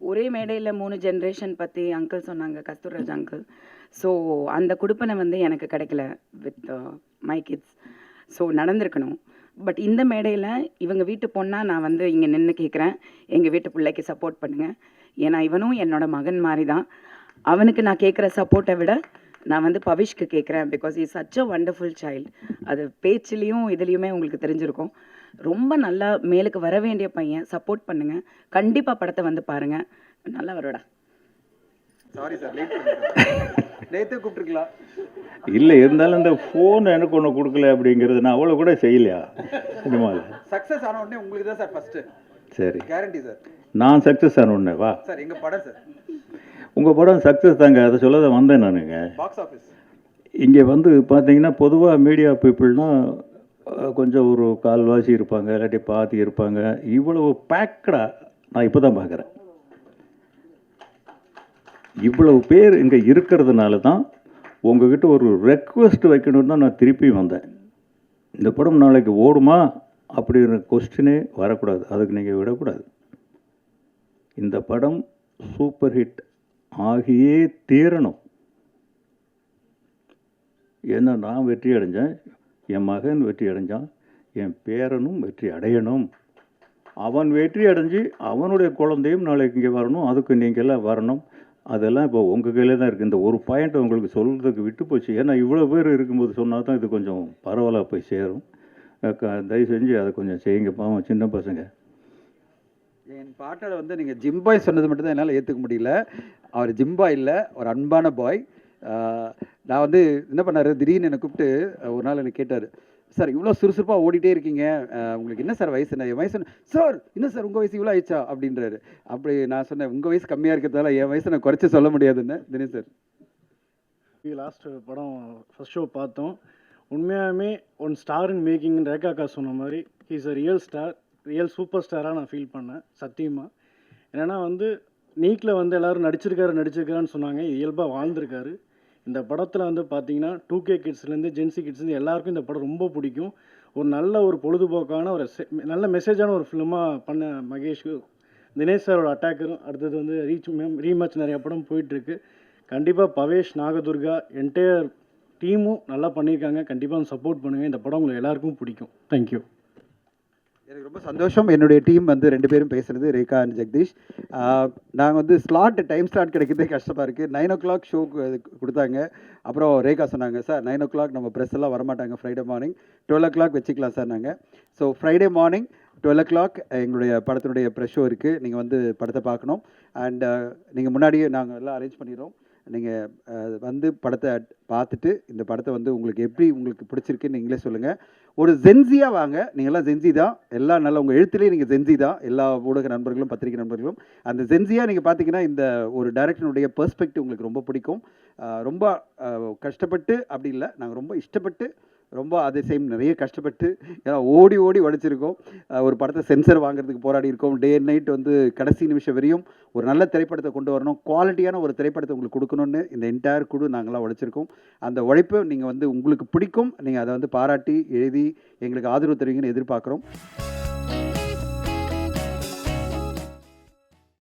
ஒரே மேடையில் 3 ஜென்ரேஷன் பற்றி அங்கிள் சொன்னாங்க, கஸ்தூர்ராஜ் அங்கிள். ஸோ அந்த கொடுப்பனை வந்து எனக்கு கிடைக்கல வித் மை கிட்ஸ். ஸோ நடந்திருக்கணும். பட் இந்த மேடையில் இவங்க வீட்டு பொண்ணாக நான் வந்து இங்கே நின்று கேட்குறேன், எங்கள் வீட்டு பிள்ளைக்கு சப்போர்ட் பண்ணுங்கள். ஏன்னா இவனும் என்னோட மகன் மாதிரி தான். அவனுக்கு நான் கேட்குற சப்போர்ட்டை விட நான் வந்து பவிஷ்க்கு கேட்குறேன். Because is such a wonderful child. அது பேச்சுலேயும் இதுலேயுமே உங்களுக்கு தெரிஞ்சிருக்கும். ரொம்ப நல்லா மேலுக்கு வர வேண்டிய பையன். சப்போர்ட் பண்ணுங்கள், கண்டிப்பாக படத்தை வந்து பாருங்கள், நல்லா வருடா. சாரி சார், நேற்று கூப்பிட்டுருக்கலாம். இல்லை, இருந்தாலும் இந்த ஃபோன் எனக்கு ஒன்று கொடுக்கல அப்படிங்கிறது நான் அவ்வளோ கூட செய்யலையா சினிமாவில். சக்ஸஸ் ஆன உடனே உங்களுக்கு தான் சார் ஃபஸ்ட்டு. சரி, கேரண்டி சார். நான் சக்ஸஸ் ஆன உடனே வா சார், எங்கள் படம் சார், உங்கள் படம் சக்ஸஸ் தாங்க, அதை சொல்ல தான் வந்தேன் நானுங்க. பாக்ஸ் ஆஃபீஸ் இங்கே வந்து பார்த்தீங்கன்னா பொதுவாக மீடியா பீப்புள்னால் கொஞ்சம் ஒரு கால்வாசி இருப்பாங்க, இல்லாட்டி பாதி இருப்பாங்க. இவ்வளவு பேக்கடாக நான் இப்போ தான் பார்க்குறேன். இவ்வளவு பேர் இங்கே இருக்கிறதுனால தான் உங்ககிட்ட ஒரு ரெக்வெஸ்ட் வைக்கணும்னு தான் நான் திருப்பி வந்தேன். இந்த படம் நாளைக்கு ஓடுமா அப்படிங்கிற கொஸ்டினே வரக்கூடாது, அதுக்கு நீங்கள் விடக்கூடாது. இந்த படம் சூப்பர் ஹிட் ஆகியே தீரணும். ஏன்னா நான் வெற்றி அடைஞ்சேன், என் மகன் வெற்றி அடைஞ்சான், என் பேரனும் வெற்றி அடையணும். அவன் வெற்றி அடைஞ்சு அவனுடைய குழந்தையும் நாளைக்கு இங்கே வரணும், அதுக்கு நீங்கள்லாம் வரணும். அதெல்லாம் இப்போ உங்கள் கையில் தான் இருக்குது. இந்த ஒரு பாயிண்ட் உங்களுக்கு சொல்கிறதுக்கு விட்டு போச்சு. ஏன்னா இவ்வளோ பேர் இருக்கும்போது சொன்னால் தான் இது கொஞ்சம் பரவலாக போய் சேரும். தயவு செஞ்சு அதை கொஞ்சம் செய்யுங்க, பாவம் சின்ன பசங்க. என் பார்ட்னர் வந்து நீங்கள் ஜிம் பாய் சொன்னது மட்டும் தான் என்னால் ஏற்றுக்க முடியல. அவர் ஜிம் பாய் இல்லை, ஒரு அன்பான பாய். நான் வந்து என்ன பண்ணார், திடீர்னு என்னை கூப்பிட்டு ஒரு நாள் எனக்கு கேட்டார், சார் இவ்வளோ சுறுசுறுப்பாக ஓடிட்டே இருக்கீங்க, உங்களுக்கு என்ன சார் வயசு? என் வயசு சார் இன்னும் சார் உங்கள் வயசு இவ்வளோ ஆயிடுச்சா அப்படின்றாரு. அப்படி நான் சொன்னேன், உங்கள் வயசு கம்மியாக இருக்கிறதால என் வயசை நான் குறைச்சி சொல்ல முடியாதுன்னு. தினேஷ் சார், லாஸ்ட் படம் ஃபர்ஸ்ட் ஷோ பார்த்தோம். உண்மையாகவே one star in making Rekha அக்கா சொன்ன மாதிரி he's a real star, real super ஸ்டாராக நான் ஃபீல் பண்ணேன் சத்தியமாக. என்னென்னா வந்து நீக்கில் வந்து எல்லோரும் நடிச்சிருக்காருன்னு சொன்னாங்க, இயல்பாக வாழ்ந்திருக்காரு. இந்த படத்தில் வந்து பார்த்தீங்கன்னா 2K கிட்ஸ்லேருந்து ஜென்சி கிட்ஸ்லேருந்து எல்லாருக்கும் இந்த படம் ரொம்ப பிடிக்கும். ஒரு நல்ல ஒரு பொழுதுபோக்கான ஒரு நல்ல மெசேஜான ஒரு ஃபிலிமாக பண்ண மகேஷ்க்கு, தினேஷ் சாரோட அட்டாக்கரும், அடுத்தது வந்து ரீமேட்ச் நிறையா படம் போயிட்டுருக்கு. கண்டிப்பாக பவேஷ், நாகதுர்கா, என்டையர் டீமும் நல்லா பண்ணியிருக்காங்க. கண்டிப்பாக சப்போர்ட் பண்ணுங்கள், இந்த படம் உங்களுக்கு எல்லாருக்கும் பிடிக்கும். தேங்க்யூ. எனக்கு ரொம்ப சந்தோஷம். என்னுடைய டீம் வந்து 2 பேரும் பேசுகிறது, ரேகா அண்ட் ஜெகதீஷ். நாங்கள் வந்து டைம் ஸ்லாட் கிடைக்கிறதே கஷ்டமாக இருக்குது. 9 o'clock ஷோக்கு கொடுத்தாங்க. அப்புறம் ரேகா சொன்னாங்க, சார் 9 o'clock நம்ம ப்ரெஸ் எல்லாம் வரமாட்டாங்க, ஃப்ரைடே மார்னிங் 12 o'clock வச்சுக்கலாம் சார் நாங்கள். ஸோ ஃப்ரைடே மார்னிங் 12 o'clock எங்களுடைய படத்தினுடைய ப்ரெஸ் ஷோ இருக்குது. நீங்கள் வந்து படத்தை பார்க்கணும். அண்ட் நீங்கள் முன்னாடியே நாங்கள் எல்லாம் அரேஞ்ச் பண்ணிடுறோம். நீங்கள் வந்து படத்தை பார்த்துட்டு இந்த படத்தை வந்து உங்களுக்கு பிடிச்சிருக்குன்னு நீங்களே சொல்லுங்கள். ஒரு ஜென்சியாக வாங்க, நீங்கள்லாம் ஜென்சி தான், எல்லாம் நல்லா உங்கள் எழுத்துலேயே நீங்கள் ஜென்சி தான், எல்லா ஊடக நண்பர்களும் பத்திரிகை நண்பர்களும். அந்த ஜென்சியாக நீங்கள் பார்த்தீங்கன்னா இந்த ஒரு டைரக்டனுடைய பெர்ஸ்பெக்டிவ் உங்களுக்கு ரொம்ப பிடிக்கும். ரொம்ப கஷ்டப்பட்டு அப்படி இல்லை, நாங்கள் ரொம்ப இஷ்டப்பட்டு ரொம்ப அதே சேம் நிறைய கஷ்டப்பட்டு ஏன்னா ஓடி ஓடி உழைச்சிருக்கோம். ஒரு படத்தை சென்சர் வாங்குறதுக்கு போராடி இருக்கோம். டே அண்ட் நைட் வந்து கடைசி நிமிஷம் வரையும் ஒரு நல்ல திரைப்படத்தை கொண்டு வரணும், குவாலிட்டியான ஒரு திரைப்படத்தை உங்களுக்கு கொடுக்கணும்னு இந்த என்டையர் குழு நாங்களாம் உழைச்சிருக்கோம். அந்த உழைப்பு நீங்கள் வந்து உங்களுக்கு பிடிக்கும், நீங்கள் அதை வந்து பாராட்டி எழுதி எங்களுக்கு ஆதரவு தருவீங்கன்னு எதிர்பார்க்குறோம்.